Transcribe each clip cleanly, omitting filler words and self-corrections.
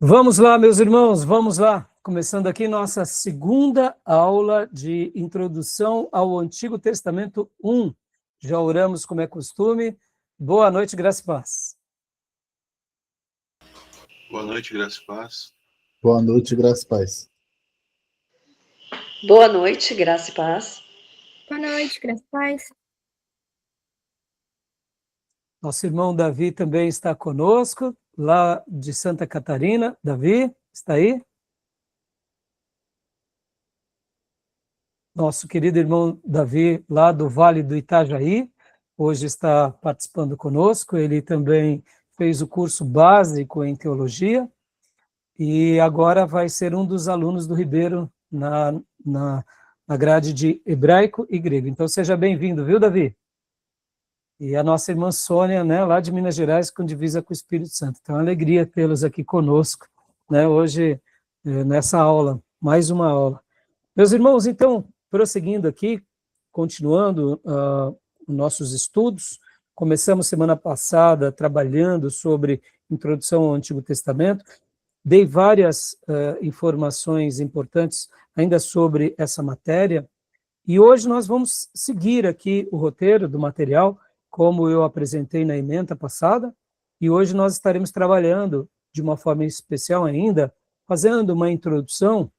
Vamos lá, meus irmãos, vamos lá. Começando aqui nossa segunda aula de introdução ao Antigo Testamento 1. Já oramos como é costume. Boa noite, graça e paz. Boa noite, graça e paz. Boa noite, graça e paz. Boa noite, graça e paz. Boa noite, graça e paz. Nosso irmão Davi também está conosco, lá de Santa Catarina. Davi, está aí? Nosso querido irmão Davi, lá do Vale do Itajaí, hoje está participando conosco. Ele também fez o curso básico em teologia e agora vai ser um dos alunos do Ribeiro na grade de hebraico e grego. Então seja bem-vindo, viu, Davi? E a nossa irmã Sônia, né, lá de Minas Gerais, com divisa com o Espírito Santo. Então é uma alegria tê-los aqui conosco, né, hoje, nessa aula, mais uma aula. Meus irmãos, então, prosseguindo aqui, continuando nossos estudos, começamos semana passada trabalhando sobre introdução ao Antigo Testamento, dei várias informações importantes ainda sobre essa matéria, e hoje nós vamos seguir aqui o roteiro do material, como eu apresentei na ementa passada, e hoje nós estaremos trabalhando de uma forma especial ainda, fazendo uma introdução,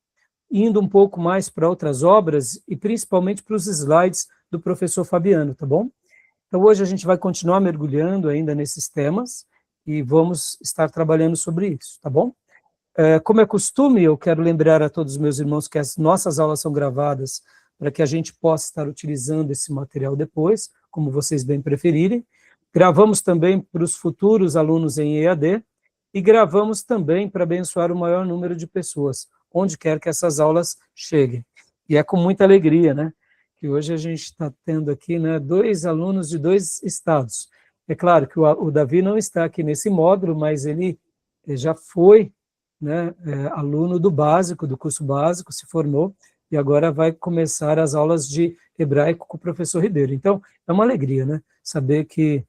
indo um pouco mais para outras obras, e principalmente para os slides do professor Fabiano, tá bom? Então hoje a gente vai continuar mergulhando ainda nesses temas, e vamos estar trabalhando sobre isso, tá bom? Como é costume, eu quero lembrar a todos os meus irmãos que as nossas aulas são gravadas para que a gente possa estar utilizando esse material depois, como vocês bem preferirem. Gravamos também para os futuros alunos em EAD, e gravamos também para abençoar o maior número de pessoas, onde quer que essas aulas cheguem. E é com muita alegria, né, que hoje a gente está tendo aqui, né, 2 alunos de 2 estados. É claro que o Davi não está aqui nesse módulo, mas ele já foi, né, aluno do básico, do curso básico, se formou, e agora vai começar as aulas de hebraico com o professor Ribeiro. Então, é uma alegria, né, saber que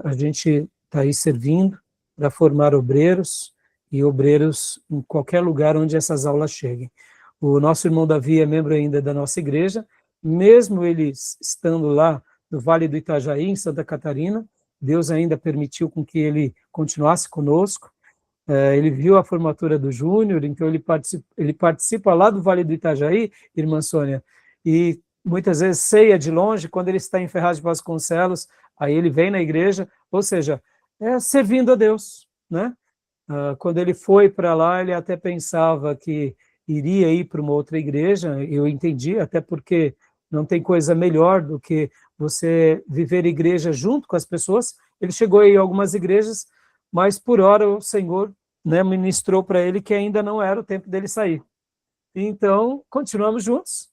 a gente está aí servindo para formar obreiros, e obreiros em qualquer lugar onde essas aulas cheguem. O nosso irmão Davi é membro ainda da nossa igreja, mesmo ele estando lá no Vale do Itajaí, em Santa Catarina, Deus ainda permitiu com que ele continuasse conosco. Ele viu a formatura do Júnior, então ele participa lá do Vale do Itajaí, irmã Sônia, e muitas vezes ceia de longe, quando ele está em Ferraz de Vasconcelos, aí ele vem na igreja, ou seja, servindo a Deus, né? Quando ele foi para lá, ele até pensava que iria ir para uma outra igreja, eu entendi, até porque não tem coisa melhor do que você viver igreja junto com as pessoas. Ele chegou aí em algumas igrejas, mas por hora o Senhor, né, ministrou para ele que ainda não era o tempo dele sair. Então, continuamos juntos,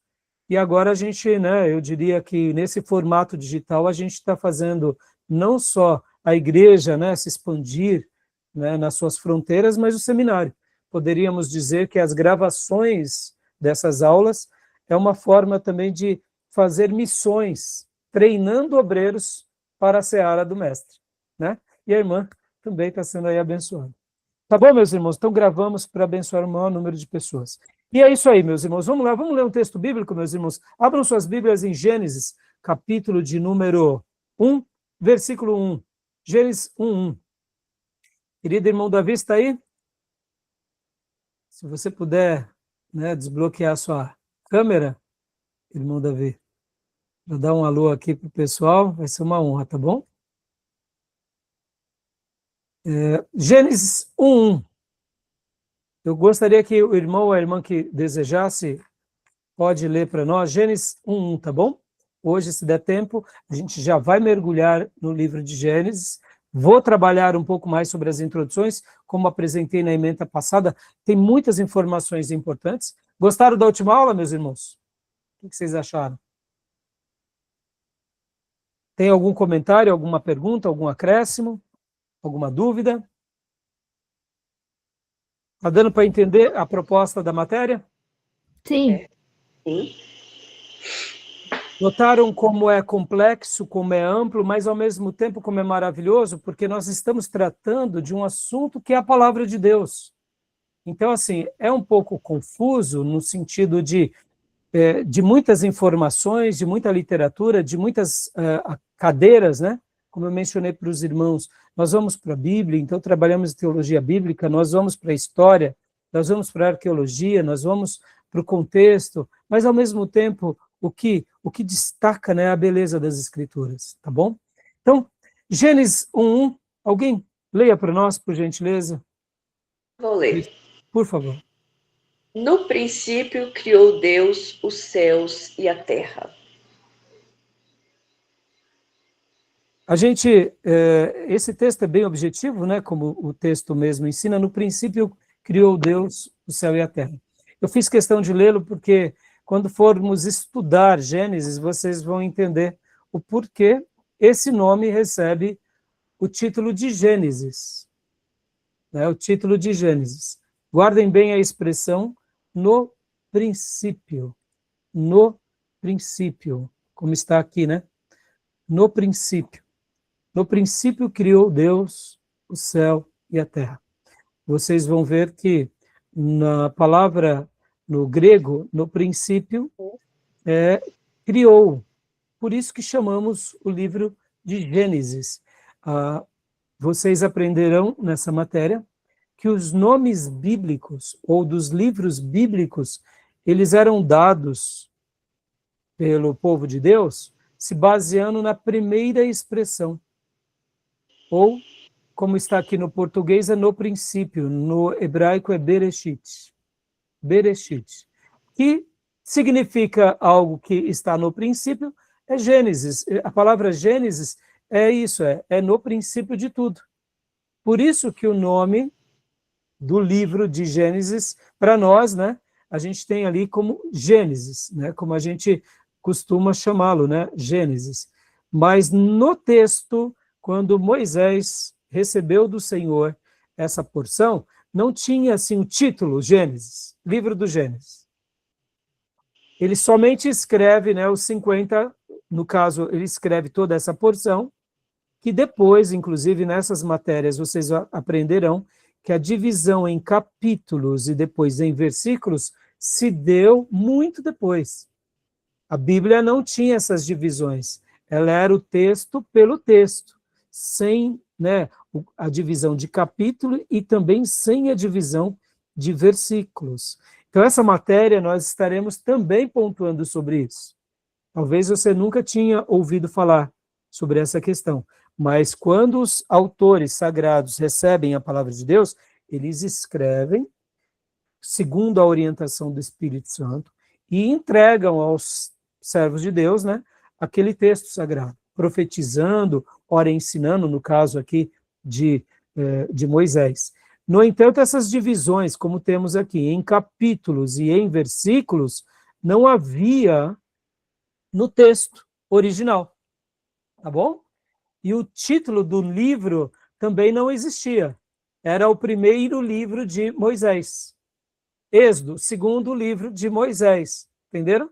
e agora a gente, né, eu diria que nesse formato digital a gente está fazendo não só a igreja, né, se expandir, né, nas suas fronteiras, mas o seminário. Poderíamos dizer que as gravações dessas aulas é uma forma também de fazer missões, treinando obreiros para a seara do mestre, né? E a irmã também está sendo aí abençoada. Tá bom, meus irmãos? Então gravamos para abençoar o maior número de pessoas. E é isso aí, meus irmãos. Vamos lá, vamos ler um texto bíblico, meus irmãos. Abram suas Bíblias em Gênesis, capítulo de número 1, versículo 1. Gênesis 1:1. Querido irmão Davi, está aí? Se você puder, né, desbloquear a sua câmera, irmão Davi, para dar um alô aqui para o pessoal, vai ser uma honra, tá bom? Gênesis 1:1. Eu gostaria que o irmão ou a irmã que desejasse pode ler para nós Gênesis 1:1, tá bom? Hoje, se der tempo, a gente já vai mergulhar no livro de Gênesis. Vou trabalhar um pouco mais sobre as introduções, como apresentei na ementa passada. Tem muitas informações importantes. Gostaram da última aula, meus irmãos? O que vocês acharam? Tem algum comentário, alguma pergunta, algum acréscimo? Alguma dúvida? Está dando para entender a proposta da matéria? Sim. Sim. Notaram como é complexo, como é amplo, mas ao mesmo tempo como é maravilhoso, porque nós estamos tratando de um assunto que é a palavra de Deus. Então, assim, é um pouco confuso no sentido de muitas informações, de muita literatura, de muitas cadeiras, né? Como eu mencionei para os irmãos, nós vamos para a Bíblia, então trabalhamos em teologia bíblica, nós vamos para a história, nós vamos para a arqueologia, nós vamos para o contexto, mas ao mesmo tempo o que destaca, né, a beleza das Escrituras, tá bom? Então, Gênesis 1:1, alguém leia para nós, por gentileza? Vou ler. Por favor. No princípio criou Deus os céus e a terra. Esse texto é bem objetivo, né, como o texto mesmo ensina. No princípio criou Deus o céu e a terra. Eu fiz questão de lê-lo porque quando formos estudar Gênesis, vocês vão entender o porquê esse nome recebe o título de Gênesis, né, o título de Gênesis. Guardem bem a expressão no princípio, como está aqui, né? No princípio. No princípio criou Deus o céu e a terra. Vocês vão ver que na palavra, no grego, no princípio, criou. Por isso que chamamos o livro de Gênesis. Vocês aprenderão nessa matéria que os nomes bíblicos, ou dos livros bíblicos, eles eram dados pelo povo de Deus se baseando na primeira expressão. Ou, como está aqui no português, é no princípio, no hebraico é Bereshit. Bereshit. Que significa algo que está no princípio, é Gênesis. A palavra Gênesis é isso, é no princípio de tudo. Por isso que o nome do livro de Gênesis, para nós, né, a gente tem ali como Gênesis, né, como a gente costuma chamá-lo, né, Gênesis. Mas no texto, quando Moisés recebeu do Senhor essa porção, não tinha assim o título Gênesis, livro do Gênesis. Ele somente escreve, né, os 50, no caso, ele escreve toda essa porção, que depois, inclusive nessas matérias, vocês aprenderão que a divisão em capítulos e depois em versículos se deu muito depois. A Bíblia não tinha essas divisões, ela era o texto pelo texto, sem, né, a divisão de capítulo e também sem a divisão de versículos. Então, essa matéria nós estaremos também pontuando sobre isso. Talvez você nunca tinha ouvido falar sobre essa questão, mas quando os autores sagrados recebem a palavra de Deus, eles escrevem, segundo a orientação do Espírito Santo, e entregam aos servos de Deus, né, aquele texto sagrado, profetizando, ora ensinando, no caso aqui de Moisés. No entanto, essas divisões, como temos aqui, em capítulos e em versículos, não havia no texto original, tá bom? E o título do livro também não existia. Era o primeiro livro de Moisés. Êxodo, segundo livro de Moisés, entenderam?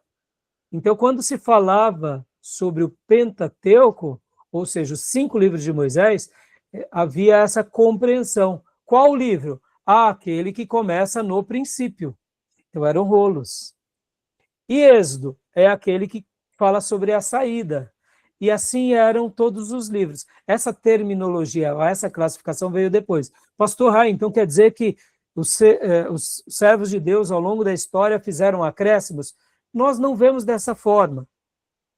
Então, quando se falava sobre o Pentateuco, ou seja, os 5 livros de Moisés, havia essa compreensão. Qual livro? Aquele que começa no princípio. Então, eram rolos. E Êxodo é aquele que fala sobre a saída. E assim eram todos os livros. Essa terminologia, essa classificação veio depois. Pastor Rai, então quer dizer que os servos de Deus, ao longo da história, fizeram acréscimos? Nós não vemos dessa forma.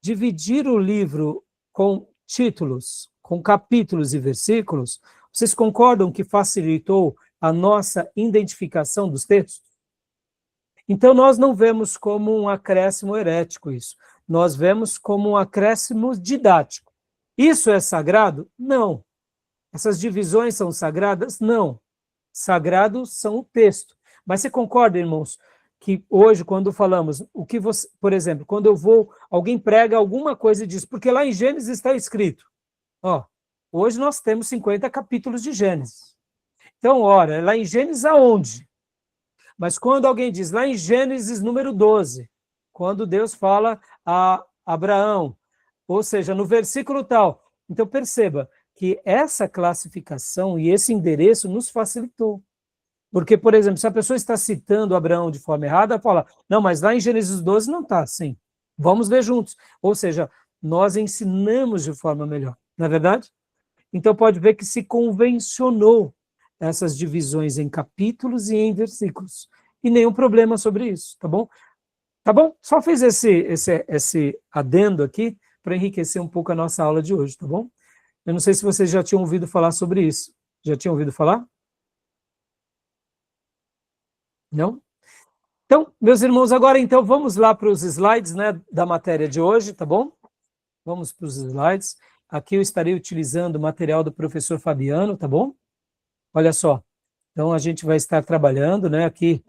Dividir o livro com títulos, com capítulos e versículos, vocês concordam que facilitou a nossa identificação dos textos? Então, nós não vemos como um acréscimo herético isso. Nós vemos como um acréscimo didático. Isso é sagrado? Não. Essas divisões são sagradas? Não. Sagrados são o texto. Mas você concorda, irmãos, que hoje, quando falamos, o que você, por exemplo, quando alguém prega alguma coisa e diz, porque lá em Gênesis está escrito, hoje nós temos 50 capítulos de Gênesis. Então, ora, lá em Gênesis aonde? Mas quando alguém diz, lá em Gênesis número 12, quando Deus fala a Abraão, ou seja, no versículo tal, então perceba que essa classificação e esse endereço nos facilitou. Porque, por exemplo, se a pessoa está citando Abraão de forma errada, fala, não, mas lá em Gênesis 12 não está assim. Vamos ler juntos. Ou seja, nós ensinamos de forma melhor, não é verdade? Então pode ver que se convencionou essas divisões em capítulos e em versículos. E nenhum problema sobre isso, tá bom? Tá bom? Só fiz esse adendo aqui para enriquecer um pouco a nossa aula de hoje, tá bom? Eu não sei se vocês já tinham ouvido falar sobre isso. Já tinham ouvido falar? Não? Então, meus irmãos, agora então vamos lá para os slides, né, da matéria de hoje, tá bom? Vamos para os slides. Aqui eu estarei utilizando o material do professor Fabiano, tá bom? Olha só. Então a gente vai estar trabalhando, né, aqui,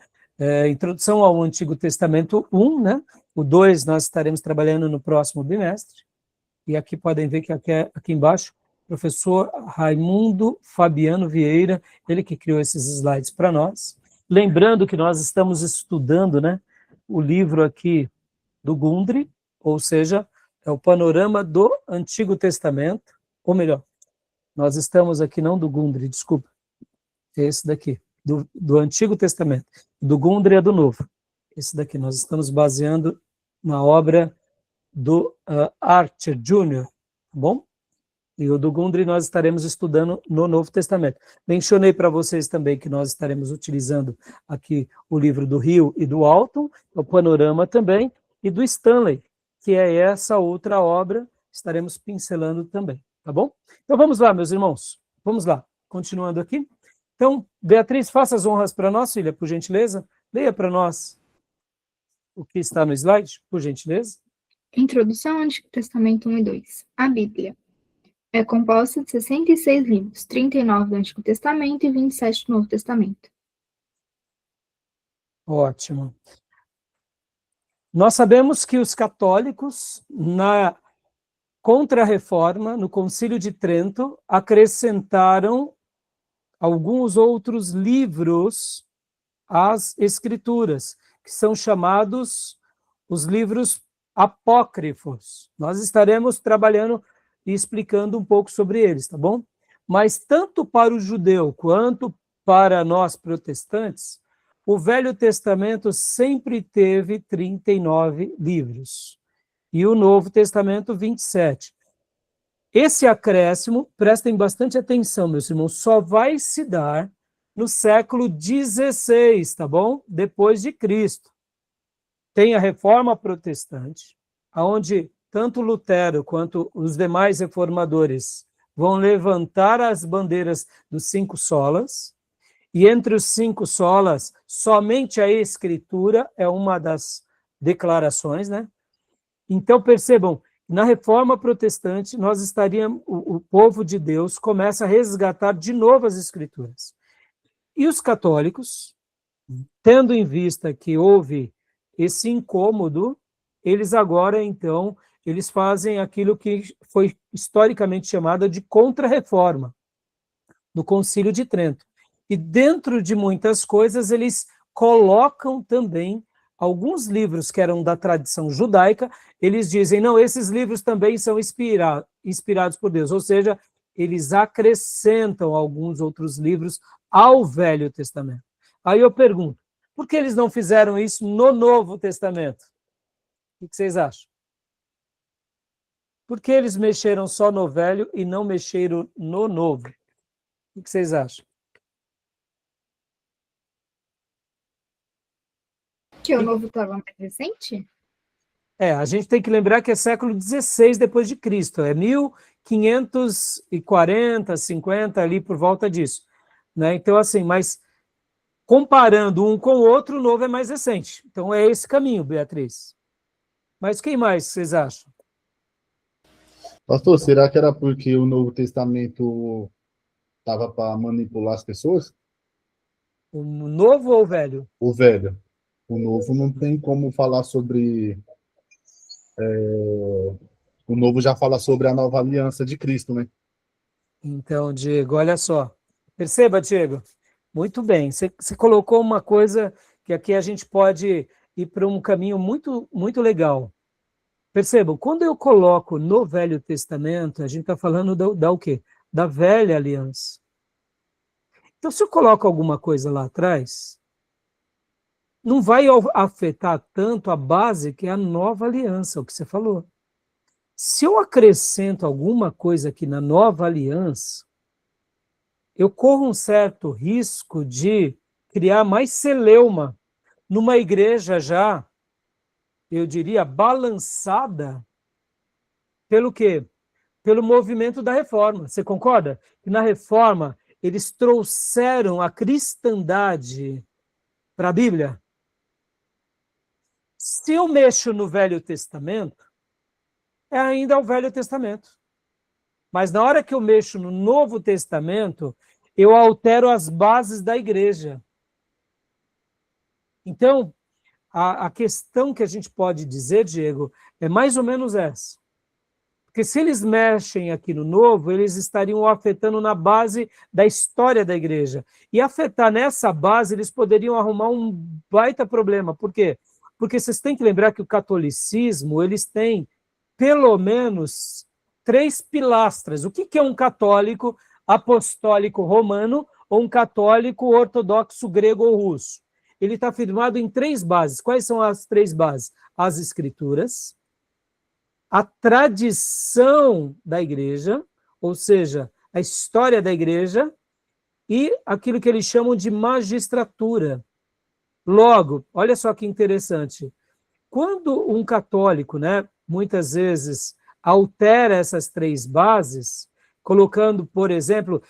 Introdução ao Antigo Testamento 1, né? O 2 nós estaremos trabalhando no próximo bimestre. E aqui podem ver que aqui embaixo, professor Raimundo Fabiano Vieira, ele que criou esses slides para nós. Lembrando que nós estamos estudando, né, o livro aqui do Gundry, ou seja, é o panorama do Antigo Testamento, ou melhor, nós estamos aqui não do Gundry, desculpa, é esse daqui, do Antigo Testamento. Do Gundry é do Novo. Esse daqui, nós estamos baseando na obra do Archer Jr., tá bom? E o do Gundry nós estaremos estudando no Novo Testamento. Mencionei para vocês também que nós estaremos utilizando aqui o livro do Hill e do Alton, o panorama também, e do Stanley, que é essa outra obra, estaremos pincelando também, tá bom? Então vamos lá, meus irmãos, vamos lá, continuando aqui. Então, Beatriz, faça as honras para nós, filha, por gentileza. Leia para nós o que está no slide, por gentileza. Introdução ao Antigo Testamento 1 e 2. A Bíblia é composta de 66 livros, 39 do Antigo Testamento e 27 do Novo Testamento. Ótimo. Nós sabemos que os católicos, na Contra-Reforma, no Concílio de Trento, acrescentaram alguns outros livros às Escrituras, que são chamados os livros apócrifos. Nós estaremos trabalhando e explicando um pouco sobre eles, tá bom? Mas tanto para o judeu quanto para nós protestantes, o Velho Testamento sempre teve 39 livros e o Novo Testamento 27. Esse acréscimo, prestem bastante atenção, meus irmãos, só vai se dar no século XVI, tá bom? Depois de Cristo. Tem a Reforma Protestante, onde tanto Lutero quanto os demais reformadores vão levantar as bandeiras dos 5 solas, e entre os 5 solas, somente a Escritura é uma das declarações, né? Então, percebam, na Reforma Protestante, nós estaríamos, o povo de Deus começa a resgatar de novo as Escrituras. E os católicos, tendo em vista que houve esse incômodo, eles agora, então, eles fazem aquilo que foi historicamente chamada de Contra-Reforma, no Concílio de Trento. E dentro de muitas coisas, eles colocam também alguns livros que eram da tradição judaica, eles dizem, não, esses livros também são inspirados por Deus, ou seja, eles acrescentam alguns outros livros ao Velho Testamento. Aí eu pergunto, por que eles não fizeram isso no Novo Testamento? O que vocês acham? Por que eles mexeram só no Velho e não mexeram no Novo? O que vocês acham? Que o Novo estava mais recente? A gente tem que lembrar que é século XVI depois de Cristo, é 1540, 50, ali por volta disso, né? Então, assim, mas comparando um com o outro, o Novo é mais recente. Então, é esse caminho, Beatriz. Mas quem mais vocês acham? Pastor, será que era porque o Novo Testamento estava para manipular as pessoas? O Novo ou o Velho? O velho. O Novo não tem como falar sobre... O Novo já fala sobre a nova aliança de Cristo, né? Então, Diego, olha só. Perceba, Diego. Muito bem. Você colocou uma coisa que aqui a gente pode ir para um caminho muito, muito legal. Percebam, quando eu coloco no Velho Testamento, a gente está falando da o quê? Da velha aliança. Então, se eu coloco alguma coisa lá atrás, não vai afetar tanto a base, que é a nova aliança, o que você falou. Se eu acrescento alguma coisa aqui na nova aliança, eu corro um certo risco de criar mais celeuma numa igreja já, eu diria, balançada pelo quê? Pelo movimento da reforma. Você concorda? Que na reforma eles trouxeram a cristandade para a Bíblia. Se eu mexo no Velho Testamento, é ainda o Velho Testamento. Mas na hora que eu mexo no Novo Testamento, eu altero as bases da igreja. Então, a questão que a gente pode dizer, Diego, é mais ou menos essa. Porque se eles mexem aqui no Novo, eles estariam afetando na base da história da igreja. E afetar nessa base, eles poderiam arrumar um baita problema. Por quê? Porque vocês têm que lembrar que o catolicismo, eles têm pelo menos 3 pilastras. O que é um católico apostólico romano ou um católico ortodoxo grego ou russo? Ele está firmado em 3 bases. Quais são as 3 bases? As escrituras, a tradição da igreja, ou seja, a história da igreja, e aquilo que eles chamam de magistratura. Logo, olha só que interessante, quando um católico, muitas vezes altera essas 3 bases, colocando, por exemplo,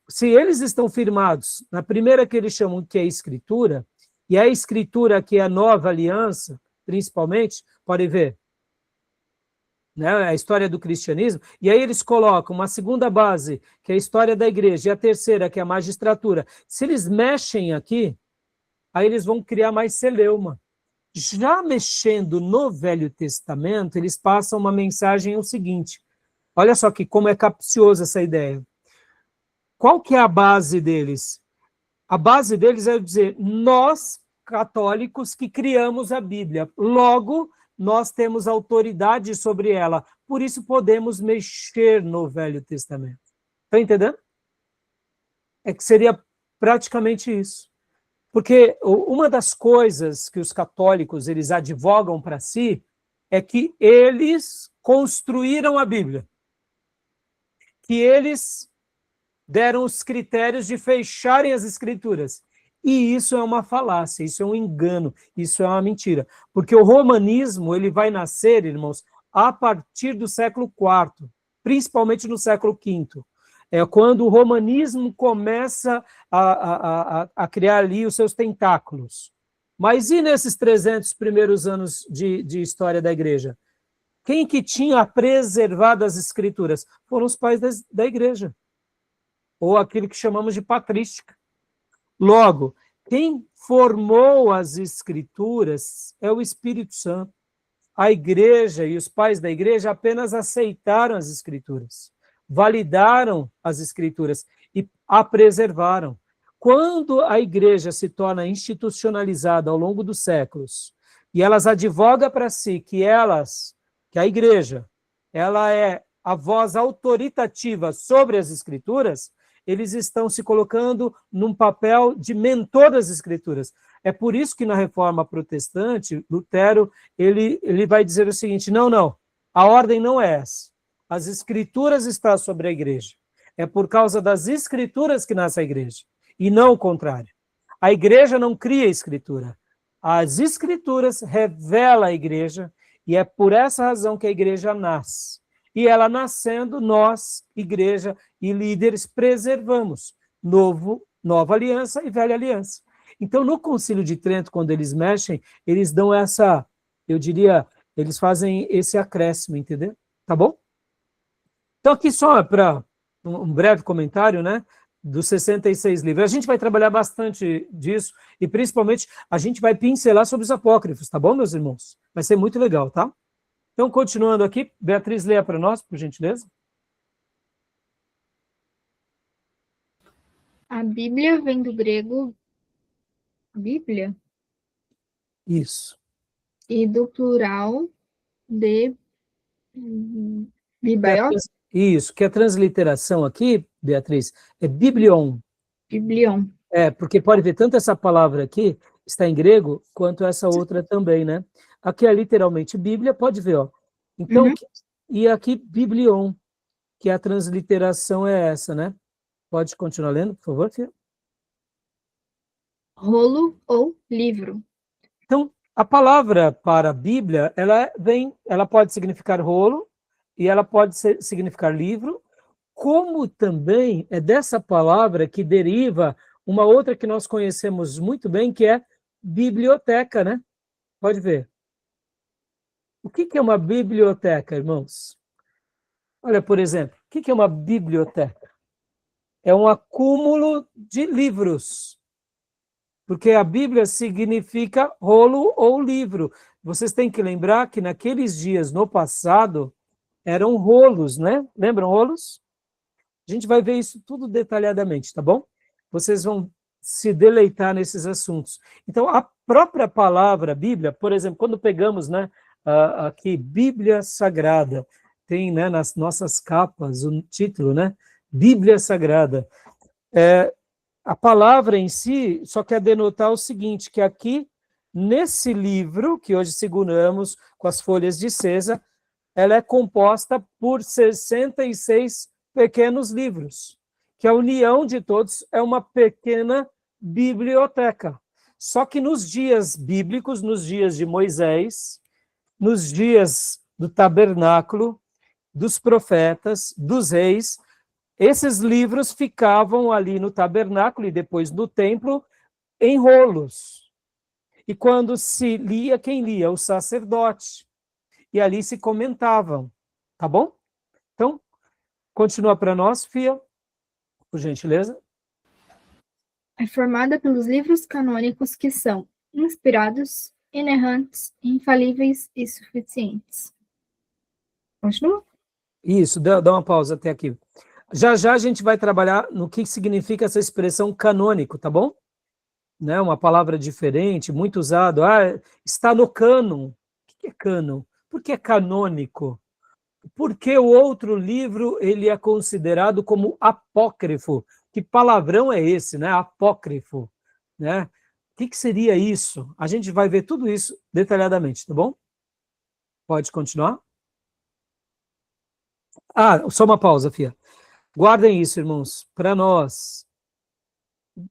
se eles estão firmados na primeira que eles chamam que é a escritura, e a escritura que é a nova aliança, principalmente, podem ver, a história do cristianismo, e aí eles colocam uma segunda base, que é a história da igreja, e a terceira, que é a magistratura. Se eles mexem aqui, aí eles vão criar mais celeuma. Já mexendo no Velho Testamento, eles passam uma mensagem o seguinte, olha só que como é capciosa essa ideia. Qual que é a base deles? A base deles é dizer, nós, católicos, que criamos a Bíblia, logo, nós temos autoridade sobre ela, por isso podemos mexer no Velho Testamento. Está entendendo? É que seria praticamente isso. Porque uma das coisas que os católicos eles advogam para si é que eles construíram a Bíblia, que eles deram os critérios de fecharem as escrituras. E isso é uma falácia, isso é um engano, isso é uma mentira. Porque o romanismo ele vai nascer, irmãos, a partir do século IV, principalmente no século V. É quando o romanismo começa a criar ali os seus tentáculos. Mas e nesses 300 primeiros anos de história da igreja? Quem que tinha preservado as escrituras? Foram os pais da igreja, ou aquilo que chamamos de patrística. Logo, quem formou as escrituras é o Espírito Santo. A igreja e os pais da igreja apenas aceitaram as escrituras, validaram as escrituras e a preservaram. Quando a igreja se torna institucionalizada ao longo dos séculos, e elas advogam para si que a igreja, ela é a voz autoritativa sobre as escrituras, eles estão se colocando num papel de mentor das escrituras. É por isso que na reforma protestante, Lutero, ele vai dizer o seguinte, não, a ordem não é essa. As escrituras estão sobre a igreja. É por causa das escrituras que nasce a igreja, e não o contrário. A igreja não cria a escritura. As escrituras revelam a igreja, e é por essa razão que a igreja nasce. E ela nascendo, nós, igreja e líderes, preservamos nova aliança e velha aliança. Então, no Concílio de Trento, quando eles mexem, eles dão essa, eu diria, eles fazem esse acréscimo, entendeu? Tá bom? Então, aqui só para um breve comentário, dos 66 livros. A gente vai trabalhar bastante disso, e principalmente a gente vai pincelar sobre os apócrifos, tá bom, meus irmãos? Vai ser muito legal, tá? Então, continuando aqui, Beatriz, leia para nós, por gentileza. A Bíblia vem do grego Bíblia Isso. e do plural de Bibaios. Isso, que a transliteração aqui, Beatriz, é biblion. Biblion. Porque pode ver, tanto essa palavra aqui está em grego, quanto essa outra também, né? Aqui é literalmente Bíblia, pode ver, ó. Então, Uhum. e aqui Biblion, que a transliteração é essa, né? Pode continuar lendo, por favor, filha? Rolo ou livro. Então, a palavra para Bíblia, ela pode significar rolo, e ela pode significar livro, como também é dessa palavra que deriva uma outra que nós conhecemos muito bem, que é biblioteca, né? Pode ver. O que é uma biblioteca, irmãos? Olha, por exemplo, o que é uma biblioteca? É um acúmulo de livros, porque a Bíblia significa rolo ou livro. Vocês têm que lembrar que naqueles dias, no passado, eram rolos, né? Lembram rolos? A gente vai ver isso tudo detalhadamente, tá bom? Vocês vão se deleitar nesses assuntos. Então, a própria palavra Bíblia, por exemplo, quando pegamos, né, aqui, Bíblia Sagrada, tem, né, nas nossas capas o título, né? Bíblia Sagrada. A palavra em si só quer denotar o seguinte, que aqui, nesse livro, que hoje seguramos com as folhas de César, ela é composta por 66 pequenos livros, que a união de todos é uma pequena biblioteca. Só que nos dias bíblicos, nos dias de Moisés, nos dias do tabernáculo, dos profetas, dos reis, esses livros ficavam ali no tabernáculo e depois no templo em rolos. E quando se lia, quem lia? O sacerdote. E ali se comentavam, tá bom? Então, continua para nós, Fia, por gentileza. É formada pelos livros canônicos que são inspirados, inerrantes, infalíveis e suficientes. Continua? Isso, dá uma pausa até aqui. Já já a gente vai trabalhar no que significa essa expressão canônico, tá bom? Né? Uma palavra diferente, muito usado. Está no cânon. O que é cânon? Por que é canônico? Porque o outro livro ele é considerado como apócrifo. Que palavrão é esse, né? Apócrifo, né? O que seria isso? A gente vai ver tudo isso detalhadamente, tá bom? Pode continuar? Só uma pausa, Fia. Guardem isso, irmãos. Para nós,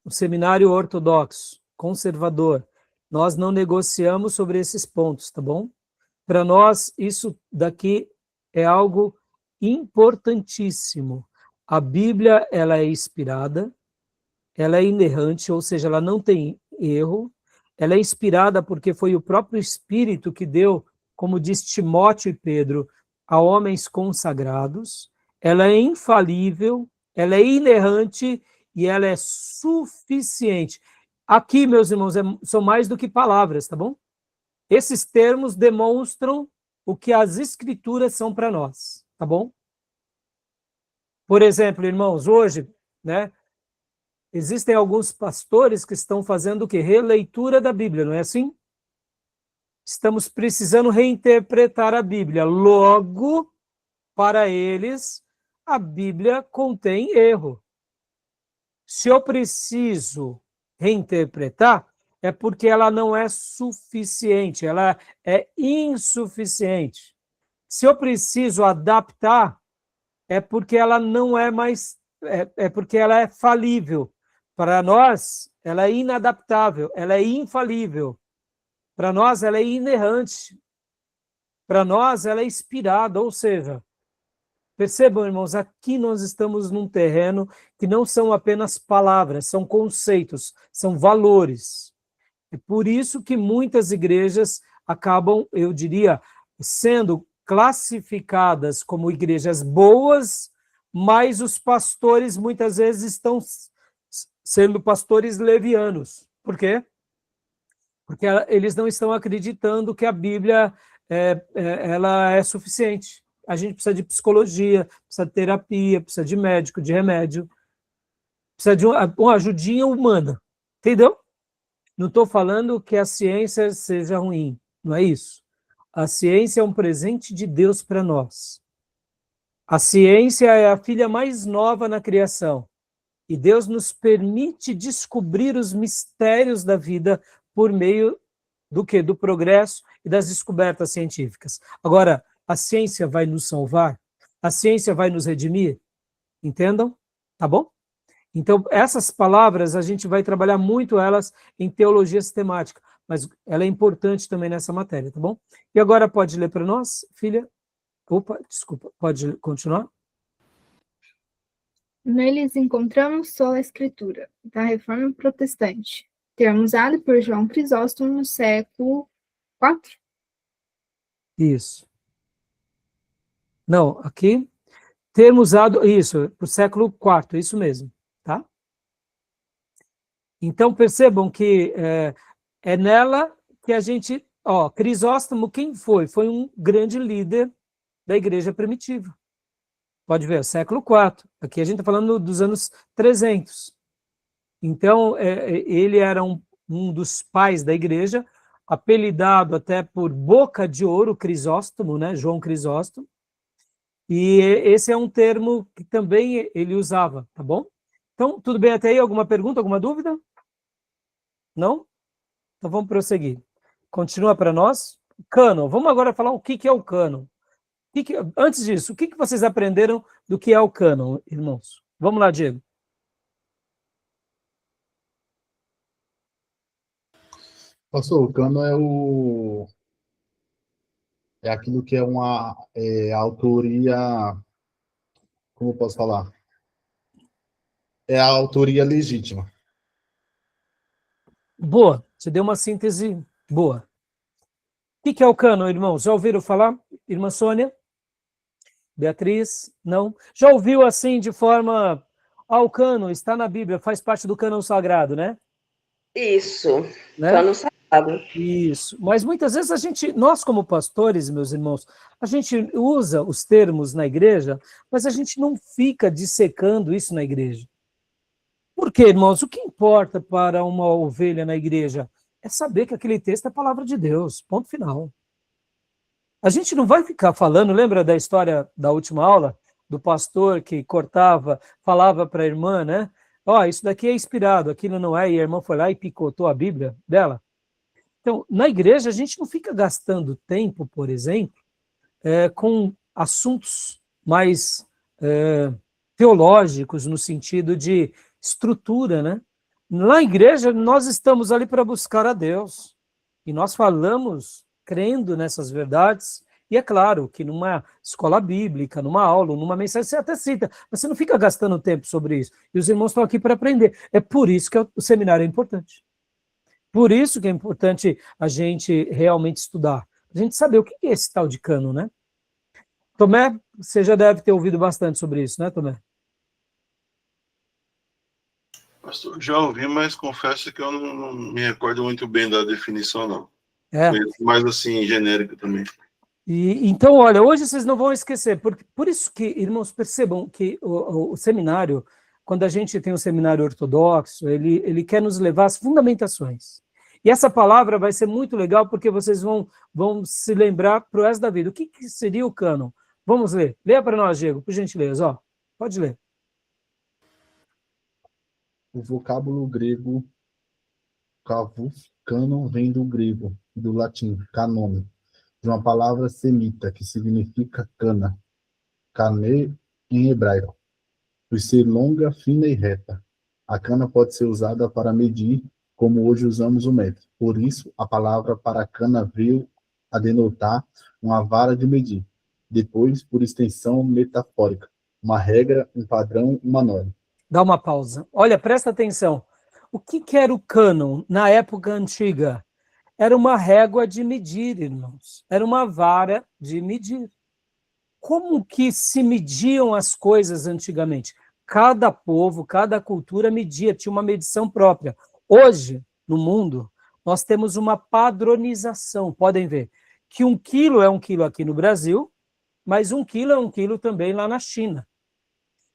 o seminário ortodoxo, conservador, nós não negociamos sobre esses pontos, tá bom? Para nós, isso daqui é algo importantíssimo. A Bíblia, ela é inspirada, ela é inerrante, ou seja, ela não tem erro, ela é inspirada porque foi o próprio Espírito que deu, como diz Timóteo e Pedro, a homens consagrados, ela é infalível, ela é inerrante e ela é suficiente. Aqui, meus irmãos, são mais do que palavras, tá bom? Esses termos demonstram o que as escrituras são para nós, tá bom? Por exemplo, irmãos, hoje, né, existem alguns pastores que estão fazendo o quê? Releitura da Bíblia, não é assim? Estamos precisando reinterpretar a Bíblia. Logo, para eles, a Bíblia contém erro. Se eu preciso reinterpretar, é porque ela não é suficiente, ela é insuficiente. Se eu preciso adaptar, é porque ela não é mais, é porque ela é falível. Para nós, ela é inadaptável, ela é infalível. Para nós, ela é inerrante. Para nós, ela é inspirada, ou seja, percebam, irmãos, aqui nós estamos num terreno que não são apenas palavras, são conceitos, são valores. É por isso que muitas igrejas acabam, eu diria, sendo classificadas como igrejas boas, mas os pastores muitas vezes estão sendo pastores levianos. Por quê? Porque eles não estão acreditando que a Bíblia ela é suficiente. A gente precisa de psicologia, precisa de terapia, precisa de médico, de remédio, precisa de uma ajudinha humana, entendeu? Não estou falando que a ciência seja ruim, não é isso. A ciência é um presente de Deus para nós. A ciência é a filha mais nova na criação. E Deus nos permite descobrir os mistérios da vida por meio do quê? Do progresso e das descobertas científicas. Agora, a ciência vai nos salvar? A ciência vai nos redimir? Entendam? Tá bom? Então, essas palavras, a gente vai trabalhar muito elas em teologia sistemática, mas ela é importante também nessa matéria, tá bom? E agora pode ler para nós, filha? Opa, desculpa, pode continuar? Neles encontramos sola escritura, da Reforma Protestante, termo usado por João Crisóstomo no século IV. Isso. Não, aqui, termo usado, isso, para o século IV, isso mesmo, tá? Então, percebam que é nela que a gente... Ó, Crisóstomo, quem foi? Foi um grande líder da igreja primitiva. Pode ver, século IV. Aqui a gente está falando dos anos 300. Então, ele era um dos pais da igreja, apelidado até por Boca de Ouro, Crisóstomo, né? João Crisóstomo. E esse é um termo que também ele usava, tá bom? Então, tudo bem até aí? Alguma pergunta, alguma dúvida? Não? Então vamos prosseguir. Continua para nós. Cânon. Vamos agora falar o que é o cânon. Antes disso, o que vocês aprenderam do que é o cânon, irmãos? Vamos lá, Diego. Pastor, o cânon é aquilo que é uma autoria, como eu posso falar? É a autoria legítima. Boa, você deu uma síntese boa. O que é o cânon, irmãos? Já ouviram falar? Irmã Sônia? Beatriz? Não? Já ouviu assim de forma... o cânon está na Bíblia, faz parte do cânon sagrado, né? Isso, Né? cânon sagrado. Isso, mas muitas vezes nós como pastores, meus irmãos, a gente usa os termos na igreja, mas a gente não fica dissecando isso na igreja. Por quê, irmãos? O que importa para uma ovelha na igreja é saber que aquele texto é a palavra de Deus, ponto final. A gente não vai ficar falando, lembra da história da última aula, do pastor que cortava, falava para a irmã, né? Isso daqui é inspirado, aquilo não é, e a irmã foi lá e picotou a Bíblia dela. Então, na igreja, a gente não fica gastando tempo, por exemplo, com assuntos mais teológicos, no sentido de estrutura, né? Na igreja, nós estamos ali para buscar a Deus. E nós falamos crendo nessas verdades. E é claro que numa escola bíblica, numa aula, numa mensagem, você até cita, mas você não fica gastando tempo sobre isso. E os irmãos estão aqui para aprender. É por isso que o seminário é importante. Por isso que é importante a gente realmente estudar. A gente saber o que é esse tal de cânon, né? Tomé, você já deve ter ouvido bastante sobre isso, né, Tomé? Pastor, já ouvi, mas confesso que eu não me recordo muito bem da definição, não. Mais assim, genérica também. Então, olha, hoje vocês não vão esquecer, por isso que, irmãos, percebam que o seminário, quando a gente tem um seminário ortodoxo, ele quer nos levar às fundamentações. E essa palavra vai ser muito legal, porque vocês vão se lembrar para o resto da vida. O que seria o cânon? Vamos ler. Leia para nós, Diego, por gentileza. Ó, pode ler. O vocábulo grego cânon vem do grego, do latim, canone, de uma palavra semita, que significa cana, canê em hebraico, por ser longa, fina e reta. A cana pode ser usada para medir, como hoje usamos o metro. Por isso, a palavra para cana veio a denotar uma vara de medir. Depois, por extensão metafórica, uma regra, um padrão, uma norma. Dá uma pausa. Olha, presta atenção. O que era o cânon na época antiga? Era uma régua de medir, irmãos. Era uma vara de medir. Como que se mediam as coisas antigamente? Cada povo, cada cultura media, tinha uma medição própria. Hoje, no mundo, nós temos uma padronização. Podem ver que 1 quilo é 1 quilo aqui no Brasil, mas 1 quilo é 1 quilo também lá na China.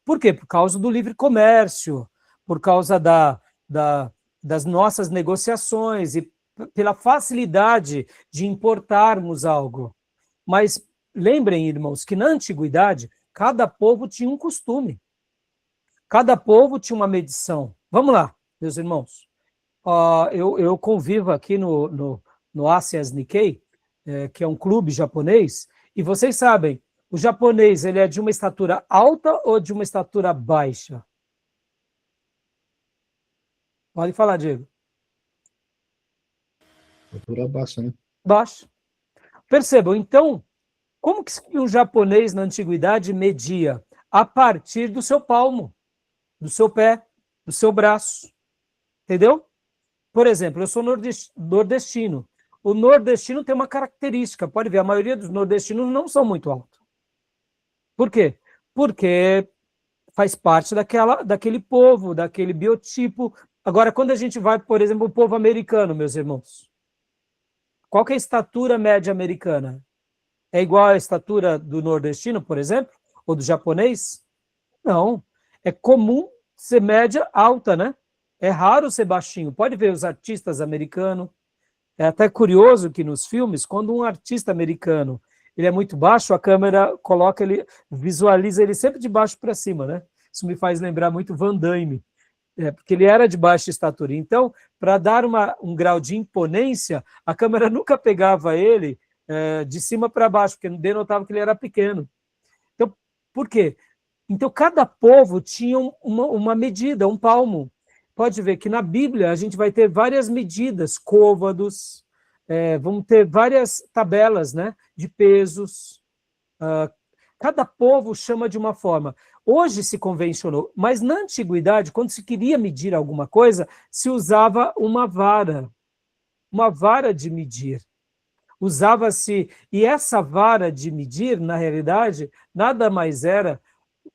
Por quê? Por causa do livre comércio, por causa das nossas negociações e pela facilidade de importarmos algo. Mas lembrem, irmãos, que na antiguidade, cada povo tinha um costume. Cada povo tinha uma medição. Vamos lá, meus irmãos. Eu convivo aqui no Asias Nikkei, que é um clube japonês, e vocês sabem, o japonês ele é de uma estatura alta ou de uma estatura baixa? Pode falar, Diego. Estatura baixa, né? Baixa. Percebam, então, como que um japonês na antiguidade media? A partir do seu palmo, do seu pé, do seu braço. Entendeu? Por exemplo, eu sou nordestino. O nordestino tem uma característica, pode ver, a maioria dos nordestinos não são muito altos. Por quê? Porque faz parte daquele povo, daquele biotipo. Agora, quando a gente vai, por exemplo, o povo americano, meus irmãos, qual que é a estatura média americana? É igual à estatura do nordestino, por exemplo? Ou do japonês? Não. É comum ser média alta, né? É raro ser baixinho. Pode ver os artistas americanos. É até curioso que nos filmes, quando um artista americano ele é muito baixo, a câmera coloca ele, visualiza ele sempre de baixo para cima, né? Isso me faz lembrar muito Van Damme, porque ele era de baixa estatura. Então, para dar um grau de imponência, a câmera nunca pegava ele de cima para baixo, porque denotava que ele era pequeno. Então, por quê? Então, cada povo tinha uma medida, um palmo. Pode ver que na Bíblia a gente vai ter várias medidas, côvados, vamos ter várias tabelas, né, de pesos. Cada povo chama de uma forma. Hoje se convencionou, mas na antiguidade, quando se queria medir alguma coisa, se usava uma vara de medir. Usava-se, e essa vara de medir, na realidade, nada mais era,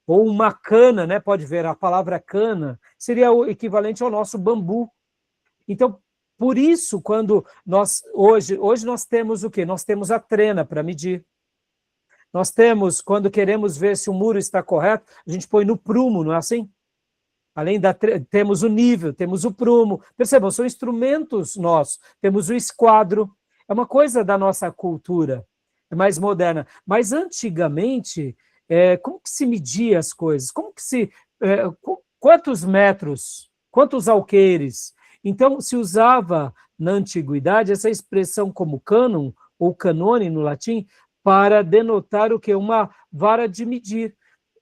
ou uma cana, né? Pode ver, a palavra cana seria o equivalente ao nosso bambu. Então, por isso, quando hoje nós temos o quê? Nós temos a trena para medir. Nós temos, quando queremos ver se o muro está correto, a gente põe no prumo, não é assim? Além temos o nível, temos o prumo. Percebam, são instrumentos nossos. Temos o esquadro. É uma coisa da nossa cultura, é mais moderna. Mas antigamente, como que se media as coisas? Como que quantos metros? Quantos alqueires? Então, se usava na antiguidade essa expressão como cânon, ou canone no latim, para denotar o quê? Uma vara de medir.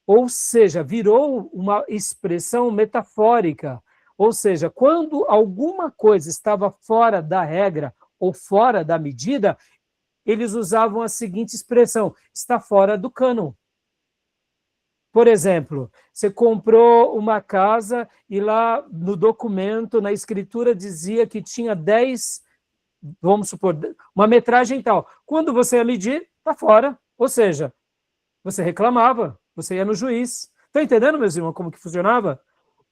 Ou seja, virou uma expressão metafórica. Ou seja, quando alguma coisa estava fora da regra ou fora da medida, eles usavam a seguinte expressão: está fora do cânon. Por exemplo, você comprou uma casa e lá no documento, na escritura, dizia que tinha 10, vamos supor, uma metragem tal. Quando você ia medir, está fora. Ou seja, você reclamava, você ia no juiz. Está entendendo, meus irmãos, como que funcionava?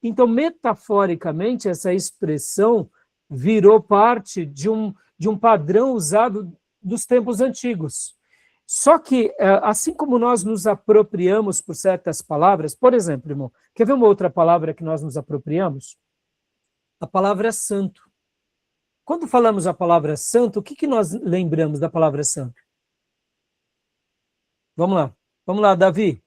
Então, metaforicamente, essa expressão virou parte de um padrão usado dos tempos antigos. Só que, assim como nós nos apropriamos por certas palavras, por exemplo, irmão, quer ver uma outra palavra que nós nos apropriamos? A palavra santo. Quando falamos a palavra santo, o que nós lembramos da palavra santo? Vamos lá, Davi.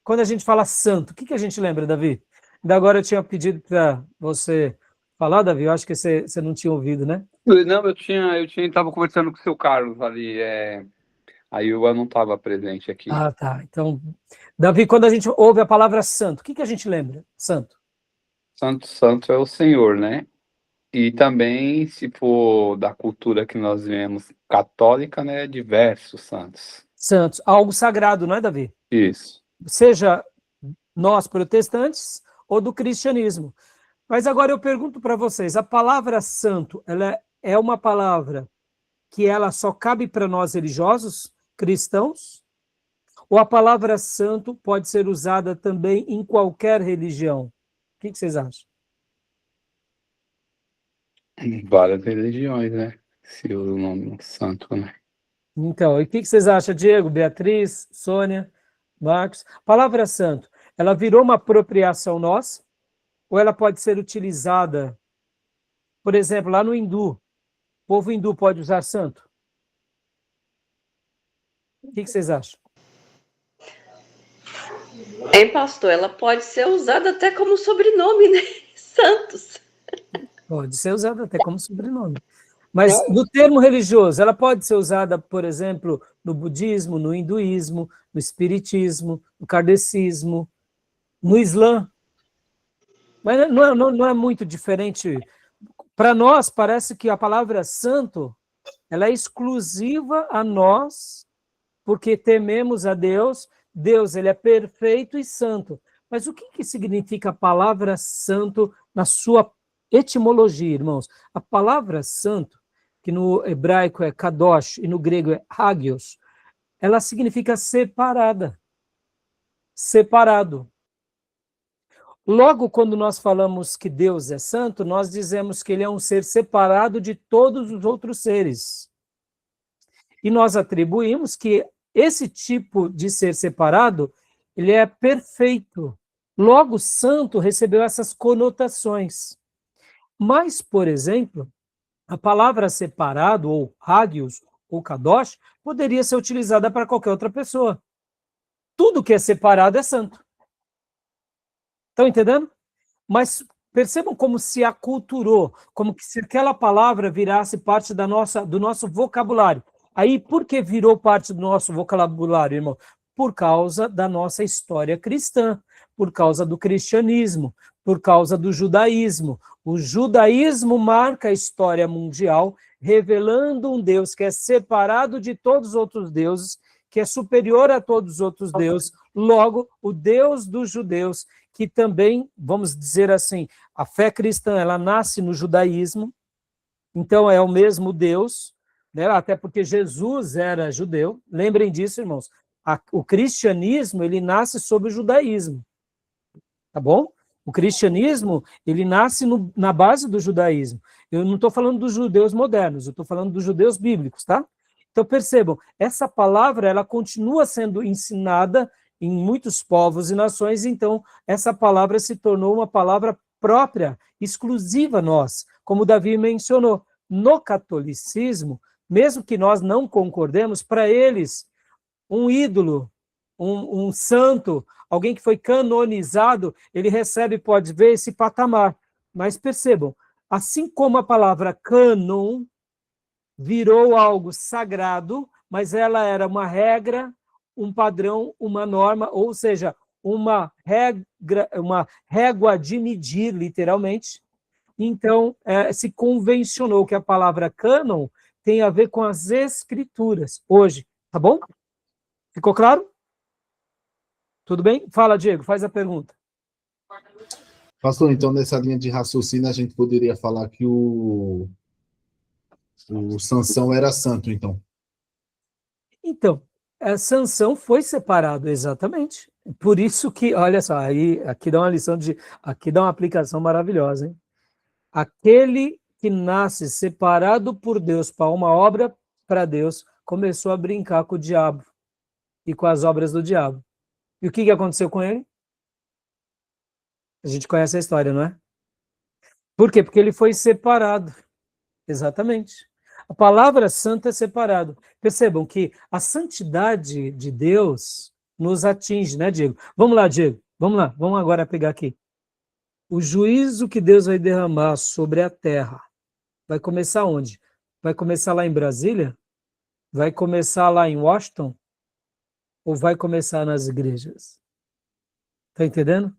Quando a gente fala santo, o que a gente lembra, Davi? Ainda agora eu tinha pedido para você falar, Davi, eu acho que você não tinha ouvido, né? Não, eu estava conversando com o seu Carlos ali, aí eu não estava presente aqui. Ah, tá. Então, Davi, quando a gente ouve a palavra santo, o que a gente lembra? Santo. Santo é o Senhor, né? E também, se for da cultura que nós vemos católica, né, diversos santos. Santos, algo sagrado, não é, Davi? Isso. Seja nós protestantes ou do cristianismo. Mas agora eu pergunto para vocês, a palavra santo, ela é uma palavra que ela só cabe para nós religiosos, cristãos? Ou a palavra santo pode ser usada também em qualquer religião? O que vocês acham? Várias religiões, né? Se usa o nome santo, né? Então, e o que vocês acham, Diego, Beatriz, Sônia, Marcos? A palavra santo, ela virou uma apropriação nossa? Ou ela pode ser utilizada, por exemplo, lá no hindu, o povo hindu pode usar santo? O que vocês acham? Hein, pastor? Ela pode ser usada até como sobrenome, né? Santos. Pode ser usada até como sobrenome. Mas no termo religioso, ela pode ser usada, por exemplo, no budismo, no hinduísmo, no espiritismo, no kardecismo, no Islã. Mas não é muito diferente. Para nós, parece que a palavra santo, ela é exclusiva a nós, porque tememos a Deus. Deus, ele é perfeito e santo. Mas o que significa a palavra santo na sua etimologia, irmãos? A palavra santo, que no hebraico é kadosh e no grego é hagios, ela significa separada, separado. Logo, quando nós falamos que Deus é santo, nós dizemos que ele é um ser separado de todos os outros seres. E nós atribuímos que esse tipo de ser separado, ele é perfeito. Logo, santo recebeu essas conotações. Mas, por exemplo, a palavra separado, ou hagios, ou kadosh, poderia ser utilizada para qualquer outra pessoa. Tudo que é separado é santo. Estão entendendo? Mas percebam como se aculturou, como se aquela palavra virasse parte do nosso vocabulário. Aí, por que virou parte do nosso vocabulário, irmão? Por causa da nossa história cristã, por causa do cristianismo, por causa do judaísmo. O judaísmo marca a história mundial, revelando um Deus que é separado de todos os outros deuses, que é superior a todos os outros deuses. Logo, o Deus dos judeus, que também, vamos dizer assim, a fé cristã, ela nasce no judaísmo, então é o mesmo Deus, né? Até porque Jesus era judeu. Lembrem disso, irmãos. O cristianismo, ele nasce sob o judaísmo, tá bom? O cristianismo, ele nasce na base do judaísmo. Eu não estou falando dos judeus modernos, eu estou falando dos judeus bíblicos, tá? Então, percebam, essa palavra, ela continua sendo ensinada em muitos povos e nações, então essa palavra se tornou uma palavra própria, exclusiva nossa, como Davi mencionou. No catolicismo, mesmo que nós não concordemos, para eles, um ídolo, um santo, alguém que foi canonizado, ele recebe, pode ver, esse patamar. Mas percebam, assim como a palavra cânon virou algo sagrado, mas ela era uma regra, um padrão, uma norma, ou seja, uma régua de medir, literalmente. Então, se convencionou que a palavra cânon tem a ver com as escrituras, hoje, tá bom? Ficou claro? Tudo bem? Fala, Diego, faz a pergunta. Pastor, então, nessa linha de raciocínio, a gente poderia falar que o Sansão era santo, então. Então, Sansão foi separado, exatamente. Por isso que, olha só, aqui dá uma lição aqui dá uma aplicação maravilhosa, hein? Aquele que nasce separado por Deus para uma obra para Deus, começou a brincar com o diabo e com as obras do diabo. E o que aconteceu com ele? A gente conhece a história, não é? Por quê? Porque ele foi separado. Exatamente. A palavra santa é separado. Percebam que a santidade de Deus nos atinge, né, Diego? Vamos lá, Diego. Vamos lá. Vamos agora pegar aqui. O juízo que Deus vai derramar sobre a terra vai começar onde? Vai começar lá em Brasília? Vai começar lá em Washington? Ou vai começar nas igrejas? Está entendendo?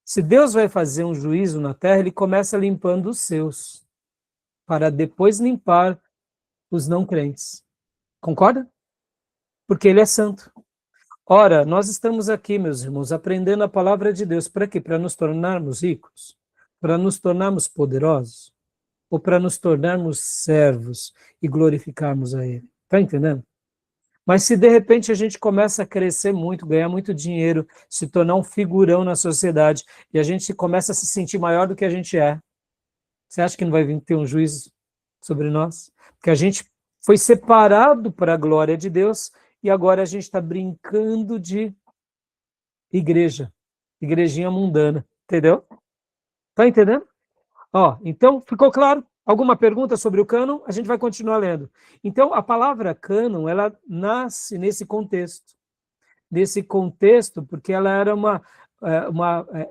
Se Deus vai fazer um juízo na terra, ele começa limpando os seus, para depois limpar os não crentes. Concorda? Porque ele é santo. Ora, nós estamos aqui, meus irmãos, aprendendo a palavra de Deus. Para quê? Para nos tornarmos ricos? Para nos tornarmos poderosos? Ou para nos tornarmos servos e glorificarmos a Ele? Está entendendo? Mas se de repente a gente começa a crescer muito, ganhar muito dinheiro, se tornar um figurão na sociedade, e a gente começa a se sentir maior do que a gente é, você acha que não vai vir ter um juízo sobre nós? Porque a gente foi separado para a glória de Deus e agora a gente está brincando de igreja, igrejinha mundana, entendeu? Está entendendo? Então, ficou claro? Alguma pergunta sobre o cânon? A gente vai continuar lendo. Então, a palavra cânon, ela nasce nesse contexto. nesse contexto, porque ela era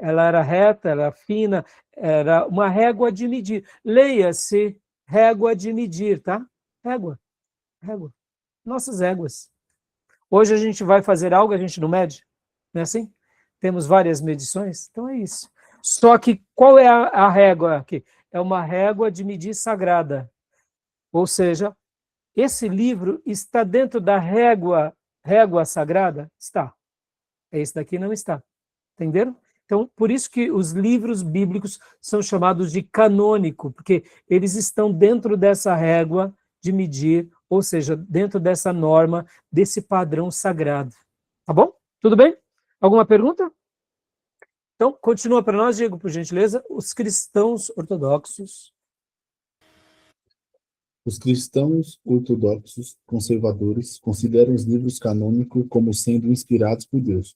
ela era reta, era fina, era uma régua de medir. Leia-se régua de medir, tá? Régua. Nossas réguas. Hoje a gente vai fazer algo, a gente não mede, não é assim? Temos várias medições, então é isso. Só que qual é a régua aqui? É uma régua de medir sagrada. Ou seja, esse livro está dentro da régua sagrada? Está. Esse daqui não está. Entenderam? Então, por isso que os livros bíblicos são chamados de canônico, porque eles estão dentro dessa régua de medir, ou seja, dentro dessa norma, desse padrão sagrado. Tá bom? Tudo bem? Alguma pergunta? Então, continua para nós, Diego, por gentileza. Os cristãos ortodoxos. Os cristãos ortodoxos conservadores consideram os livros canônicos como sendo inspirados por Deus,